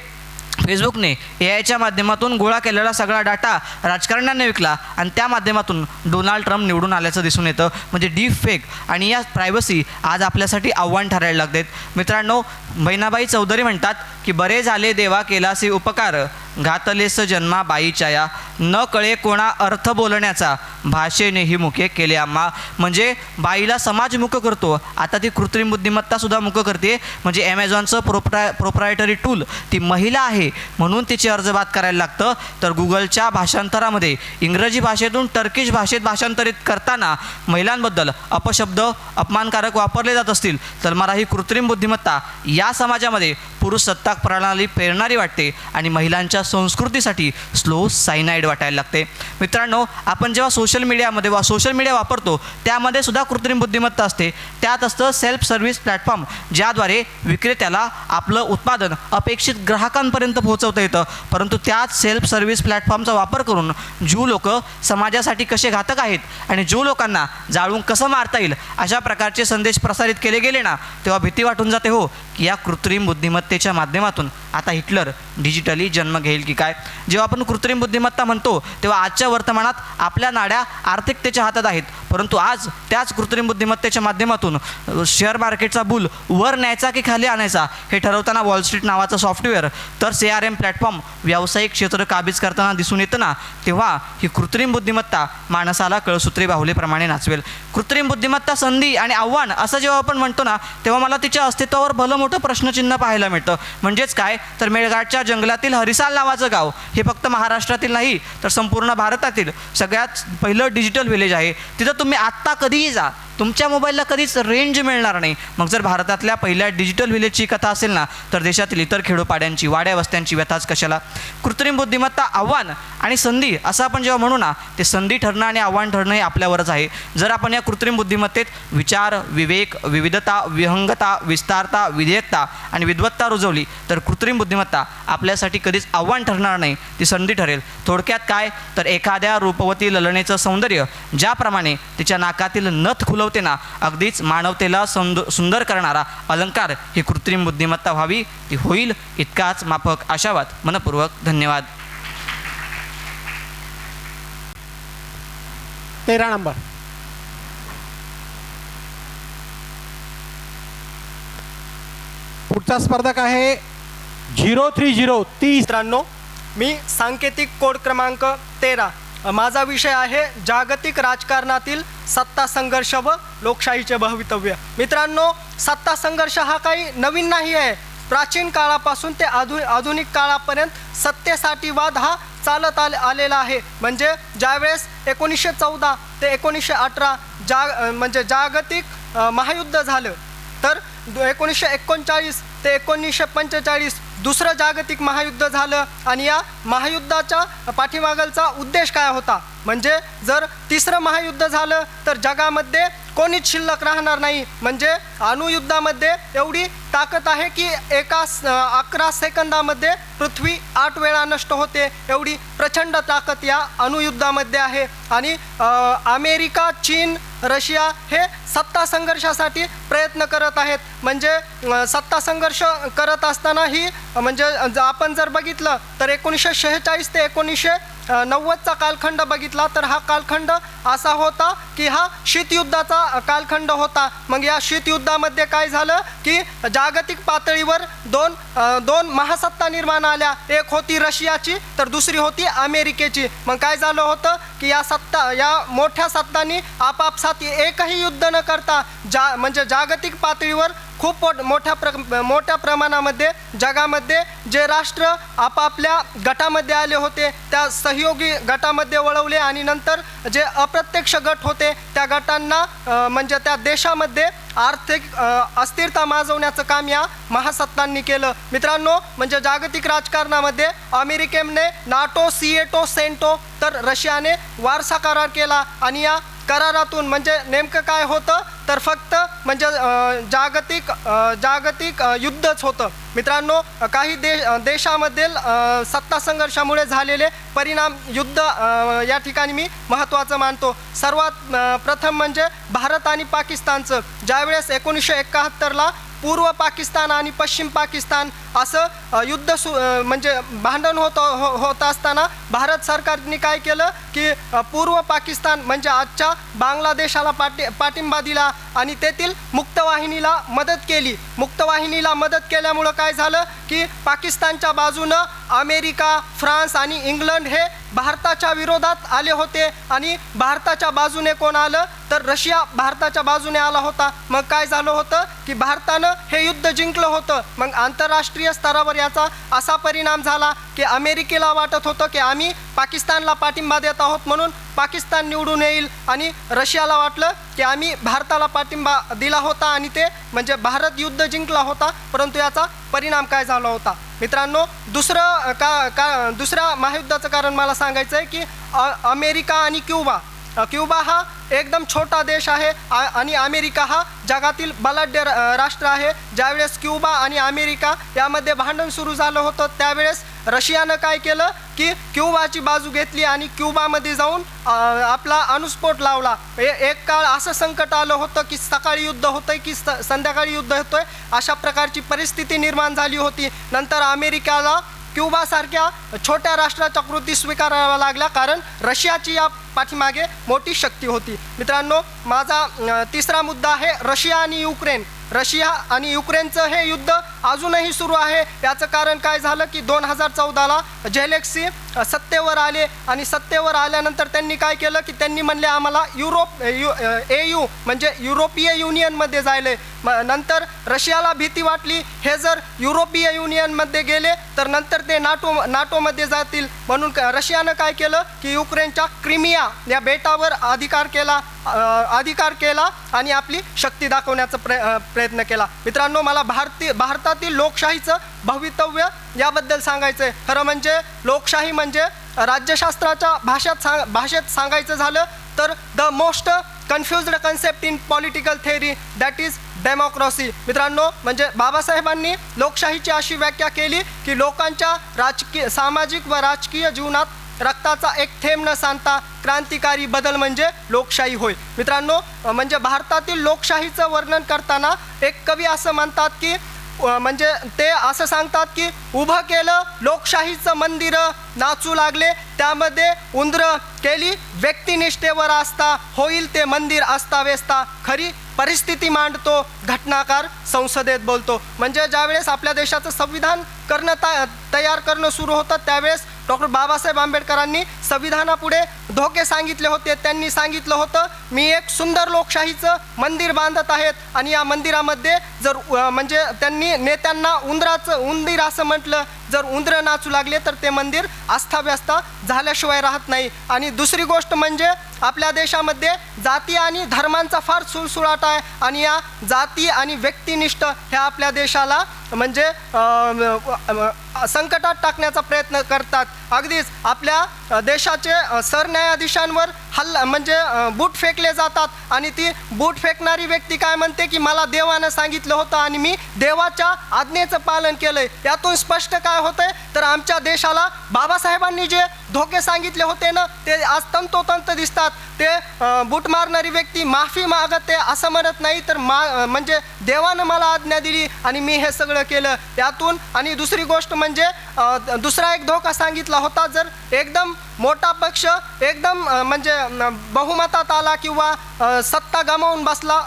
फेसबुकने AIच्या माध्यमातून गोळा केलेला सगळा डाटा राजकारण्यांना विकला आणि त्या माध्यमातून डोनाल्ड ट्रम्प निवडून आल्याचं दिसून येतं. म्हणजे डीप फेक आणि या प्रायव्हसी आज आपल्यासाठी आव्हान ठरायला लागतात. मित्रांनो, बहिणाबाई चौधरी म्हणतात की बरे झाले देवा केलासी उपकार, घातलेस जन्मा बाईच्या, न कळे कोणा अर्थ बोलण्याचा, भाषेनेही मुखे केले आम्हा. म्हणजे बाईला समाज मुख करतो, आता ती कृत्रिम बुद्धिमत्तासुद्धा मुख करते. म्हणजे ॲमेझॉनचं प्रोप्रायटरी टूल ती महिला आहे म्हणून तिचे अर्जबात करायला लागतं. तर गुगलच्या भाषांतरामध्ये इंग्रजी भाषेतून टर्किश भाषेत भाषांतरित करताना महिलांबद्दल अपशब्द अपमानकारक वापरले जात असतील तर मला ही कृत्रिम बुद्धिमत्ता या समाजामध्ये पुरुष सत्ताक प्रणाली प्रेरणारी वाटते आणि महिलांच्या तुमच्या संस्कृतीसाठी स्लो सायनाईड वाटायला लागते. मित्रांनो, आपण जेव्हा सोशल मीडियामध्ये सोशल मीडिया वापरतो त्यामध्ये सुद्धा कृत्रिम बुद्धिमत्ता असते. त्यात असतं सेल्फ सर्व्हिस प्लॅटफॉर्म, ज्याद्वारे विक्रेत्याला आपलं उत्पादन अपेक्षित ग्राहकांपर्यंत पोहोचवता येतं. परंतु त्याच सेल्फ सर्व्हिस प्लॅटफॉर्मचा वापर करून जो लोक समाजासाठी कसे घातक आहेत आणि जो लोकांना जाळून कसं मारता येईल अशा प्रकारचे संदेश प्रसारित केले गेले ना, तेव्हा भीती वाटून जाते हो की या कृत्रिम बुद्धिमत्तेच्या माध्यमातून आता हिटलर डिजिटली जन्म घेईल की काय. जेव्हा आपण कृत्रिम बुद्धिमत्ता म्हणतो तेव्हा आजच्या वर्तमानात आपल्या नाड्या आर्थिकतेच्या हातात आहेत, परंतु आज त्याच कृत्रिम बुद्धिमत्तेच्या माध्यमातून शेअर मार्केटचा बुल वर न्यायचा की खाली आणायचा हे ठरवताना वॉल स्ट्रीट नावाचं सॉफ्टवेअर तर CRM प्लॅटफॉर्म व्यावसायिक क्षेत्र काबीज करताना दिसून येतं ना, तेव्हा ही कृत्रिम बुद्धिमत्ता माणसाला कळसूत्री बाहुलीप्रमाणे नाचवेल. कृत्रिम बुद्धिमत्ता संधी आणि आव्हान असं जेव्हा आपण म्हणतो ना, तेव्हा मला तिच्या अस्तित्वावर भलं मोठं प्रश्नचिन्ह पाहायला मिळतं. म्हणजेच काय तर मेळघाटच्या जंगलातील हरिसाल नावाचं गाव हे फक्त महाराष्ट्रातील नाही तर संपूर्ण भारतातील सगळ्यात पहिलं डिजिटल व्हिलेज आहे. तिथं तुम्ही आत्ता कधीही जा, तुमच्या मोबाईलला कधीच रेंज मिळणार नाही. मग जर भारतातल्या पहिल्या डिजिटल व्हिलेजची कथा असेल ना, तर देशातील इतर खेडोपाड्यांची वाड्या वस्त्यांची व्यथाच कशाला. कृत्रिम बुद्धिमत्ता आव्हान आणि संधी असं आपण जेव्हा म्हणू ना, ते संधी ठरणं आणि आव्हान ठरणं हे आपल्यावरच आहे. जर आपण या कृत्रिम बुद्धिमत्तेत विचार, विवेक, विविधता, विहंगता, विस्तारता, विधेयकता आणि विद्वत्ता रुजवली तर कृत्रिम बुद्धिमत्ता आपल्यासाठी कधीच आव्हान ठरणार नाही, ती संधी ठरेल. थोडक्यात काय तर एखाद्या रूपवती ललनेचं सौंदर्य ज्याप्रमाणे तिच्या नाकातील नथ खुलवते ना, अगदीच मानवतेला सुंदर करणारा अलंकार ही कृत्रिम बुद्धिमत्ता व्हावी, ती होईल इतकाच माफक आशावाद. मनपूर्वक धन्यवाद. 13 नंबर. पुढचा स्पर्धक आहे 030. मित्रांनो, मी सांकेतिक कोड क्रमांक 13. माझा विषय आहे जागतिक राजकारणातील सत्ता संघर्ष व लोकशाहीचे भवितव्य. मित्रांनो, सत्ता संघर्ष हा काही नवीन नाही आहे. प्राचीन काळापासून ते आधुनिक काळापर्यंत सत्तेसाठी वाद हा चालत आलेला आहे. म्हणजे ज्यावेळेस 1914 ते 1918 म्हणजे जागतिक महायुद्ध झालं, तर 1939 ते 1945 दुसरं जागतिक महायुद्ध झालं. आणि या महायुद्धाच्या पाठीमागचा उद्देश काय होता, म्हणजे जर तिसरं महायुद्ध झालं तर जगामध्ये कोणीच शिल्लक राहणार नाही. म्हणजे अणुयुद्धामध्ये एवढी ताकद आहे की 11 सेकंदामध्ये पृथ्वी 8 वेळा नष्ट होते, एवढी प्रचंड ताकद या अणुयुद्धामध्ये आहे. आणि अमेरिका, चीन, रशिया हे सत्ता संघर्षासाठी प्रयत्न करत आहेत. म्हणजे सत्ता संघर्ष करत असताना ही म्हणजे आपण जर बघितलं तर 1946 ते 1990चा कालखंड बघितला तर हा कालखंड असा होता की हा शीतयुद्धाचा कालखंड होता. मग या शीतयुद्धामध्ये काय झालं की जागतिक पातळीवर दोन महासत्ता निर्माण आल्या. एक होती रशियाची तर दुसरी होती अमेरिकेची. मग काय झालं होतं की या मोठ्या सत्तांनी आपापसात एकही युद्ध न करता म्हणजे जागतिक पातळीवर खूप मोठ्या प्रमाणामध्ये जगामध्ये जे राष्ट्र आपापल्या गटामध्ये आले होते त्या सहयोगी गटामध्ये वळवले आणि नंतर जे अप्रत्यक्ष गट होते त्या गटांना म्हणजे त्या देशामध्ये आर्थिक अस्थिरता माजवण्याचं काम या महासत्तांनी केलं. मित्रांनो, म्हणजे जागतिक राजकारणामध्ये अमेरिकेने नाटो, सिएटो, सेंटो तर रशियाने वारसा करार केला. आणि या करारातून म्हणजे नेमकं काय होतं तर फक्त म्हणजे जागतिक युद्धच होतं. मित्रांनो, काही देशामधील सत्ता संघर्षामुळे झालेले परिणाम युद्ध या ठिकाणी मी महत्त्वाचं मानतो. सर्वात प्रथम म्हणजे भारत आणि पाकिस्तानचं. ज्यावेळेस 1971ला पूर्व पाकिस्तान आणि पश्चिम पाकिस्तान असं युद्ध म्हणजे भांडण होत असताना भारत सरकारने काय केलं की पूर्व पाकिस्तान म्हणजे आजच्या बांगलादेशाला पाठिंबा दिला आणि तेथील मुक्तवाहिनीला मदत केली. मुक्तवाहिनीला मदत केल्यामुळं काय झालं की पाकिस्तानच्या बाजूनं अमेरिका, फ्रान्स आणि इंग्लंड हे भारताच्या विरोधात आले होते आणि भारताच्या बाजूने कोण आलं तर रशिया भारताच्या बाजूने आला होता. मग काय झालं होतं की भारतानं हे युद्ध जिंकलं होतं. मग आंतरराष्ट्रीय राष्ट्रीय स्तरावर याचा असा परिणाम झाला की अमेरिकेला वाटत होतं की आम्ही पाकिस्तानला पाठिंबा देत आहोत म्हणून पाकिस्तान निवडून येईल, आणि रशियाला वाटलं की आम्ही भारताला पाठिंबा दिला होता आणि ते म्हणजे भारत युद्ध जिंकला होता, परंतु याचा परिणाम काय झाला होता. मित्रांनो, दुसऱ्या महायुद्धाचं कारण मला सांगायचं आहे की अमेरिका आणि क्युबा हा एकदम छोटा देश आहे आणि अमेरिका हा जगातील बलाढ्य राष्ट्र आहे. ज्यावेळेस क्युबा आणि अमेरिका यामध्ये भांडण सुरू झालं होतं त्यावेळेस रशियानं काय केलं की क्युबाची बाजू घेतली आणि क्युबामध्ये जाऊन आपला अणुस्फोट लावला. एक काळ असं संकट आलं होतं की सकाळी युद्ध होतंय की संध्याकाळी युद्ध होतंय अशा प्रकारची परिस्थिती निर्माण झाली होती. नंतर अमेरिकेला क्युबासारख्या छोट्या राष्ट्राच्या कृती स्वीकाराव्या लागल्या कारण रशियाची या पाठीमागे मोठी शक्ती होती. मित्रांनो, माझा तिसरा मुद्दा आहे रशिया आणि युक्रेन. रशिया आणि युक्रेनचं हे युद्ध अजूनही सुरू आहे. याचं कारण काय झालं की 2014ला झेलेन्स्की सत्तेवर आले आणि सत्तेवर आल्यानंतर त्यांनी काय केलं की त्यांनी म्हणले आम्हाला EU म्हणजे युरोपीय युनियनमध्ये जायले. नंतर रशियाला भीती वाटली हे जर युरोपीय युनियनमध्ये गेले तर नंतर ते नाटोमध्ये जातील, म्हणून रशियानं काय केलं की युक्रेनच्या क्रिमिया या बेटावर अधिकार केला आणि आपली शक्ती दाखवण्याचा प्रयत्न केला. मित्रांनो, मला भारतातील लोकशाहीचं भवितव्य याबद्दल सांगायचं आहे. खरं म्हणजे लोकशाही म्हणजे राज्यशास्त्राच्या भाषेत सांगायचं झालं तर the most confused concept in political theory that is democracy. मित्रांनो, म्हणजे बाबासाहेबांनी लोकशाहीची अशी व्याख्या केली की लोकांच्या सामाजिक व राजकीय जीवनात रक्ताचा एक थेंब न सांडता क्रांतिकारी बदल म्हणजे लोकशाही होय. मित्रांनो, म्हणजे भारतातील लोकशाहीचं वर्णन करताना एक कवी असं म्हणतात की म्हणजे ते असं सांगतात की उभं केलं लोकशाहीचं मंदिर, नाचू लागले त्यामध्ये उंदरं, केली व्यक्तिनिष्ठेवर आस्था, होईल ते मंदिर अस्ताव्यस्ता, खरी परिस्थिती मांडतो घटनाकार संसदेत बोलतो. म्हणजे ज्यावेळेस आपल्या देशाचं संविधान तयार करणं सुरू होतं त्यावेळेस डॉक्टर बाबासाहेब आंबेडकरांनी संविधानापुढे धोके सांगितले होते. त्यांनी सांगितलं होतं मी एक सुंदर लोकशाहीचं मंदिर बांधत आहेत आणि या मंदिरामध्ये जर म्हणजे त्यांनी नेत्यांना उंदीर असं म्हटलं, जर उंदरं नाचू लागले तर ते मंदिर अस्ताव्यस्त झाल्याशिवाय राहत नाही. आणि दुसरी गोष्ट म्हणजे आपल्या देशामध्ये जाती आणि धर्मांचा फार सुळसुळाट आहे आणि या जाती आणि व्यक्तिनिष्ठ ह्या आपल्या देशाला म्हणजे संकटात टाकण्याचा प्रयत्न करतात. अगदीच आपल्या देशाचे सरन्यायाधीशांवर म्हणजे बूट फेकले जातात आणि ती बूट फेकणारी व्यक्ती काय म्हणते की मला देवानं सांगितलं होतं आणि मी देवाच्या आज्ञेचं पालन केलंय. यातून स्पष्ट काय होतंय तर आमच्या देशाला बाबासाहेबांनी जे धोके सांगितले होते ना ते आज तंतोतंत दिसतात. ते बूट मारणारी व्यक्ती माफी मागते असं म्हणत नाही तर म्हणजे देवानं मला आज्ञा दिली आणि मी हे सगळं केलं यातून. आणि दुसरी गोष्ट म्हणजे दुसरा एक धोका सांगितला होता, जर एकदम मोठा पक्ष एकदम म्हणजे बहुमतात आला किंवा सत्ता गमावून बसला.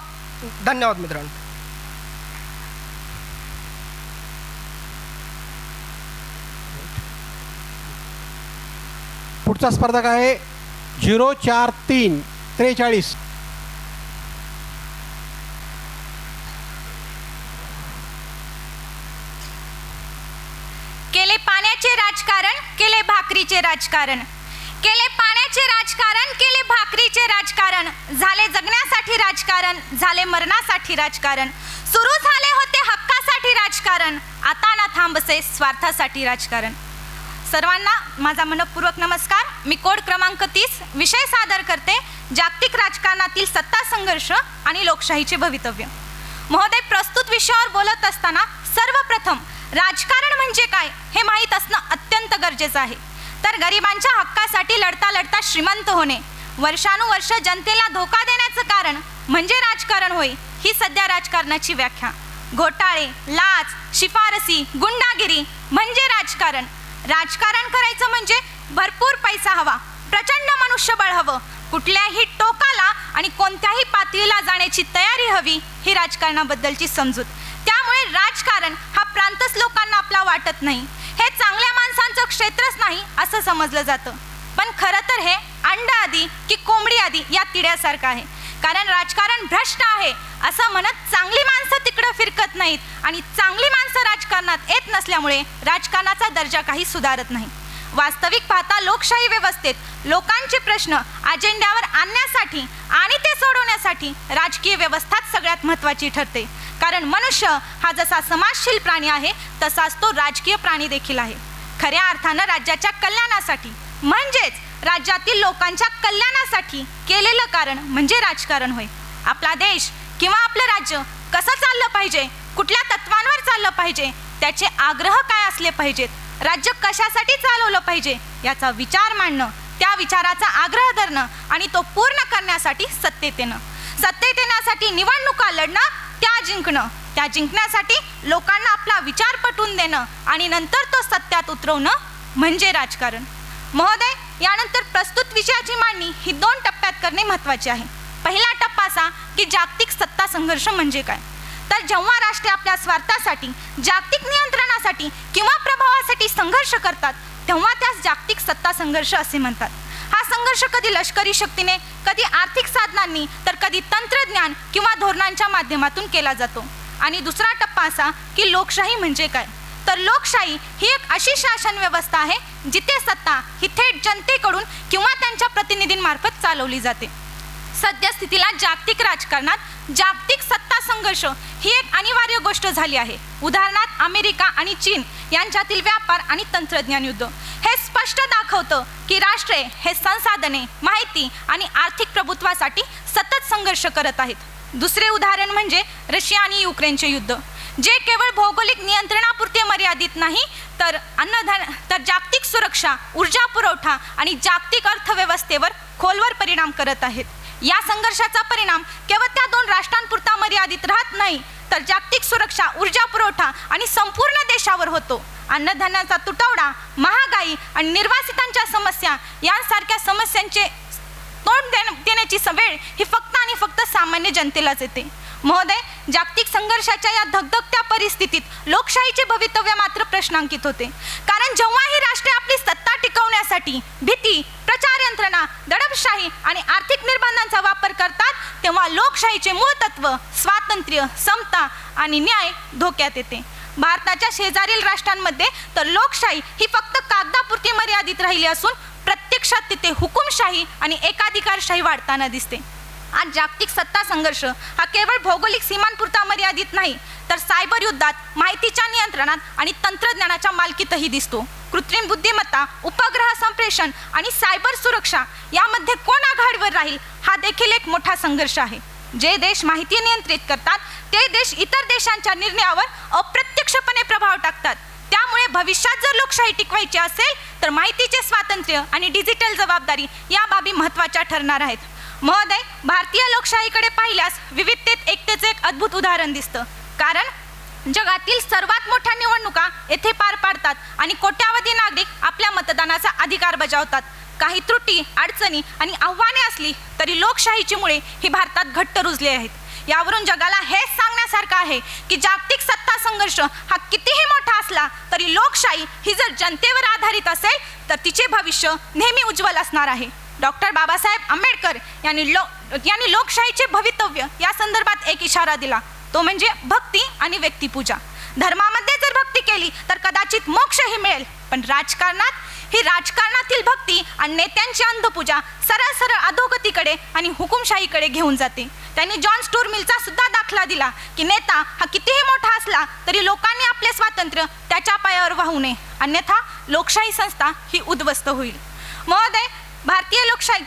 धन्यवाद मित्रांनो. पुढचा स्पर्धक आहे 04343. केले पाण्याचे राजकारण, केले भाकरीचे राजकारण, केले पाण्याचे राजकारण, केले भाकरीचे राजकारण, झाले जगण्यासाठी राजकारण, झाले मरणासाठी राजकारण, सुरू झाले होते हक्कासाठी राजकारण, आता ना थांबसे स्वार्थासाठी राजकारण. सर्वांना माझा मनपूर्वक नमस्कार. मी कोड क्रमांक 30 विषय सादर करते, जागतिक राजकारणातील सत्ता संघर्ष आणि लोकशाहीचे भवितव्य. महोदय, प्रस्तुत विषयावर बोलत असताना सर्वप्रथम राजकारण म्हणजे काय हे माहीत असणं अत्यंत गरजेचं आहे. तर गरिबांच्या हक्कासाठी लढता लढता श्रीमंत होणे, वर्षानुवर्ष जनतेला धोका देण्याचं कारण म्हणजे राजकारण होय. ही सध्या राजकारणाची व्याख्या. घोटाळे, लाच, शिफारसी, गुंडागिरी म्हणजे राजकारण. राजकारण करायचं म्हणजे भरपूर पैसा हवा, प्रचंड मनुष्यबळ हवं, कुठल्याही टोकाला आणि कोणत्याही पातळीला जाण्याची तयारी हवी. ही राजकारणाबद्दलची समजूत. त्यामुळे राजकारण हा प्रांतच लोकांना आपला वाटत नाही. हे चांगल्या माणसांचं क्षेत्रच नाही असं समजलं जातं. पण खरं तर हे अंडा आधी की कोंबडी आधी या तिड्यासारखं आहे. कारण राजकारण भ्रष्ट आहे असं म्हणत चांगली माणसं तिकडं फिरकत नाहीत आणि चांगली माणसं राजकारणात येत नसल्यामुळे राजकारणाचा दर्जा काही सुधारत नाही. वास्तविक पाहता लोकशाही व्यवस्थेत लोकांचे प्रश्न अजेंड्यावर आणण्यासाठी आणि ते सोडवण्यासाठी राजकीय व्यवस्थाच सगळ्यात महत्त्वाची ठरते. कारण मनुष्य हा जसा समाजशील प्राणी आहे तसाच तो राजकीय प्राणी देखील आहे. खऱ्या अर्थानं राज्याच्या कल्याणासाठी म्हणजेच राज्यातील लोकांच्या कल्याणासाठी केलेलं कारण म्हणजे राजकारण होय. आपला देश किंवा आपलं राज्य कसं चाललं पाहिजे, कुठल्या तत्वांवर चाललं पाहिजे, त्याचे आग्रह काय असले पाहिजेत, राज्य कशासाठी चालवलं पाहिजे याचा विचार मांडणं, त्या विचाराचा आग्रह धरणं आणि तो पूर्ण करण्यासाठी सत्तेत येण्यासाठी निवडणुका लढणं, त्या जिंकण्यासाठी लोकांना आपला विचार पटवून देणं आणि नंतर तो सत्यात उतरवणं म्हणजे राजकारण. महोदय, यानंतर प्रस्तुत विषयाची मांडणी ही 2 टप्प्यात करणे महत्त्वाचे आहे. पहिला टप्पा असा की जागतिक सत्ता संघर्ष म्हणजे काय. तर जेव्हा राष्ट्रे आपल्या स्वार्थासाठी, जागतिक नियंत्रणासाठी किंवा प्रभावासाठी संघर्ष करतात तेव्हा त्यास जागतिक सत्ता संघर्ष असे म्हणतात. हा संघर्ष कधी लष्करी शक्तीने, कधी आर्थिक साधनांनी, तर कधी तंत्रज्ञान किंवा धोरणांच्या माध्यमातून केला जातो. आणि दुसरा टप्पा असा की लोकशाही म्हणजे काय. तर लोकशाही ही एक अशी शासन व्यवस्था आहे जिथे सत्ता ही थेट जनतेकडून किंवा त्यांच्या प्रतिनिधींमार्फत चालवली जाते. सद्यस्थितीला जागतिक राजकारणात जागतिक सत्ता संघर्ष ही एक अनिवार्य गोष्ट झाली आहे. उदाहरणार्थ अमेरिका आणि चीन यांच्यातील व्यापार आणि तंत्रज्ञान युद्ध हे स्पष्ट दाखवतं की राष्ट्रे हे संसाधने, माहिती आणि आर्थिक प्रभुत्वासाठी सतत संघर्ष करत आहेत. दुसरे उदाहरण म्हणजे रशिया आणि युक्रेनचे युद्ध, जे केवळ भौगोलिक नियंत्रणापुरते मर्यादित नाही तर जागतिक सुरक्षा, ऊर्जा पुरवठा आणि जागतिक अर्थव्यवस्थेवर खोलवर परिणाम करत आहेत. या संघर्षाचा परिणाम केवळ त्या 2 राष्ट्रांपुरता मर्यादित राहत नाही तर जागतिक सुरक्षा, ऊर्जा पुरवठा आणि संपूर्ण देशावर होतो. अन्नधान्याचा तुटवडा, महागाई आणि निर्वासितांच्या समस्या यांसारख्या समस्यांचे तोंड देण्याची वेळ ही फक्त आणि फक्त सामान्य जनतेलाच येते. महोदय, जागतिक संघर्षाच्या या धगधगत्या परिस्थितीत लोकशाहीचे भवितव्य मात्र प्रश्नांकित होते. कारण जेव्हा ही राष्ट्रे आपली सत्ता टिकवण्यासाठी भीती, प्रचार यंत्रणा, दडपशाही आणि आर्थिक निर्बंधांचा वापर करतात तेव्हा लोकशाहीचे मूळ तत्व स्वातंत्र्य, समता आणि न्याय धोक्यात येते. भारताच्या शेजारील राष्ट्रांमध्ये तर लोकशाही ही फक्त कागदापुरती मर्यादित राहिली असून प्रत्यक्षात तिथे हुकुमशाही आणि एकाधिकारशाही वाढताना दिसते. आज जागतिक सत्ता संघर्ष हा केवळ भौगोलिक सीमांपुरता मर्यादित नाही तर सायबर युद्धात, माहितीच्या नियंत्रणात आणि तंत्रज्ञानाच्या मालकीतही दिसतो. कृत्रिम बुद्धिमत्ता, उपग्रह संप्रेषण आणि सायबर सुरक्षा यामध्ये कोण आघाडीवर राहील हा देखील एक मोठा संघर्ष आहे. जे देश माहिती नियंत्रित करतात ते देश इतर देशांच्या निर्णयावर अप्रत्यक्षपणे प्रभाव टाकतात. त्यामुळे भविष्यात जर लोकशाही टिकवायची असेल तर माहितीचे स्वातंत्र्य आणि डिजिटल जबाबदारी या बाबी महत्त्वाच्या ठरणार आहेत. महोदय, भारतीय लोकशाहीकडे पाहिल्यास विविधतेत एकतेचे एक अद्भुत उदाहरण दिसतं. कारण जगातील सर्वात मोठ्या निवडणुका येथे पार पाडतात आणि कोट्यावधी नागरिक आपल्या मतदानाचा अधिकार बजावतात. काही त्रुटी, अडचणी आणि आव्हाने असली तरी लोकशाहीची मुळे ही भारतात घट्ट रुजली आहेत. यावरून जगाला हेच सांगण्यासारखं आहे की जागतिक सत्ता संघर्ष हा कितीही मोठा असला तरी लोकशाही ही जर जनतेवर आधारित असेल तर तिचे भविष्य नेहमी उज्ज्वल असणार आहे. डॉक्टर बाबासाहेब आंबेडकर यांनी लोकशाहीचे भवितव्य या संदर्भात एक इशारा दिला, तो म्हणजे भक्ती आणि व्यक्तिपूजा. धर्मामध्ये जर भक्ती केली तर कदाचित मोक्षही मिळेल, पण राजकारणातील भक्ती आणि नेत्यांची अंधपूजा सरळ सरळ अधोगतीकडे आणि हुकुमशाहीकडे घेऊन जाते. त्यांनी जॉन स्टुअर्ट मिलचा सुद्धा दाखला दिला की नेता हा कितीही मोठा असला तरी लोकांनी आपले स्वातंत्र्य त्याच्या पायावर वाहू नये, अन्यथा लोकशाही संस्था ही उद्ध्वस्त होईल. महोदय, भारतीय लोकशाही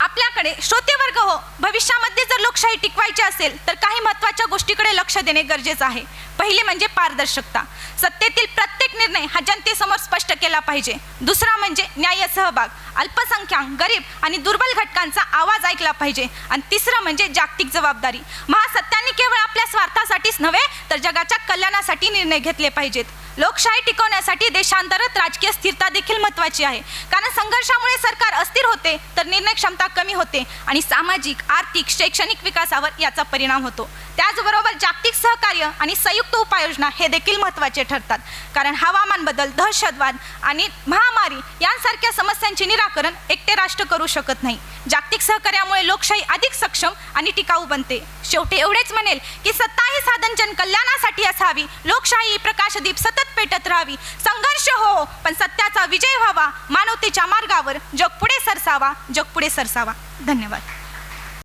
आपल्याकडे श्रोतेवर्ग हो, भविष्यामध्ये जर लोकशाही टिकवायची असेल तर काही महत्त्वाच्या गोष्टीकडे लक्ष देणे गरजेचं आहे. पहिली म्हणजे पारदर्शकता. सत्तेतील प्रत्येक निर्णय हा जनतेसमोर स्पष्ट केला पाहिजे. दुसरा म्हणजे न्याय्य सहभाग. अल्पसंख्याक, गरीब आणि दुर्बल घटकांचा आवाज ऐकला पाहिजे. आणि तिसरं म्हणजे जागतिक जबाबदारी. महासत्तांनी केवळ आपल्या स्वार्थासाठीच नव्हे तर जगाच्या कल्याणासाठी निर्णय घेतले पाहिजेत. लोकशाही टिकवण्यासाठी देशांतर्गत राजकीय स्थिरता देखील महत्त्वाची आहे. कारण संघर्षामुळे सरकार अस्थिर होते तर निर्णय क्षमता कमी होते आणि सामाजिक, आर्थिक, शैक्षणिक विकासावर याचा परिणाम होतो. त्याचबरोबर जागतिक सहकार्य आणि संयुक्त उपाययोजना हे देखील महत्त्वाचे ठरतात. कारण हवामान बदल, दहशतवाद आणि महामारी यांसारख्या समस्यांचे निराकरण एकटे राष्ट्र करू शकत नाही. जागतिक सहकार्यामुळे लोकशाही अधिक सक्षम आणि टिकाऊ बनते. शेवटी एवढेच म्हणेल की सत्ता ही साधन जनकल्याणासाठी असावी, लोकशाही प्रकाशदीप सतत पेटत राहावी, संघर्ष हो पण सत्याचा विजय व्हावा, मानवतेच्या मार्गावर जग पुढे सरसावा, जग पुढे सरसावा. धन्यवाद.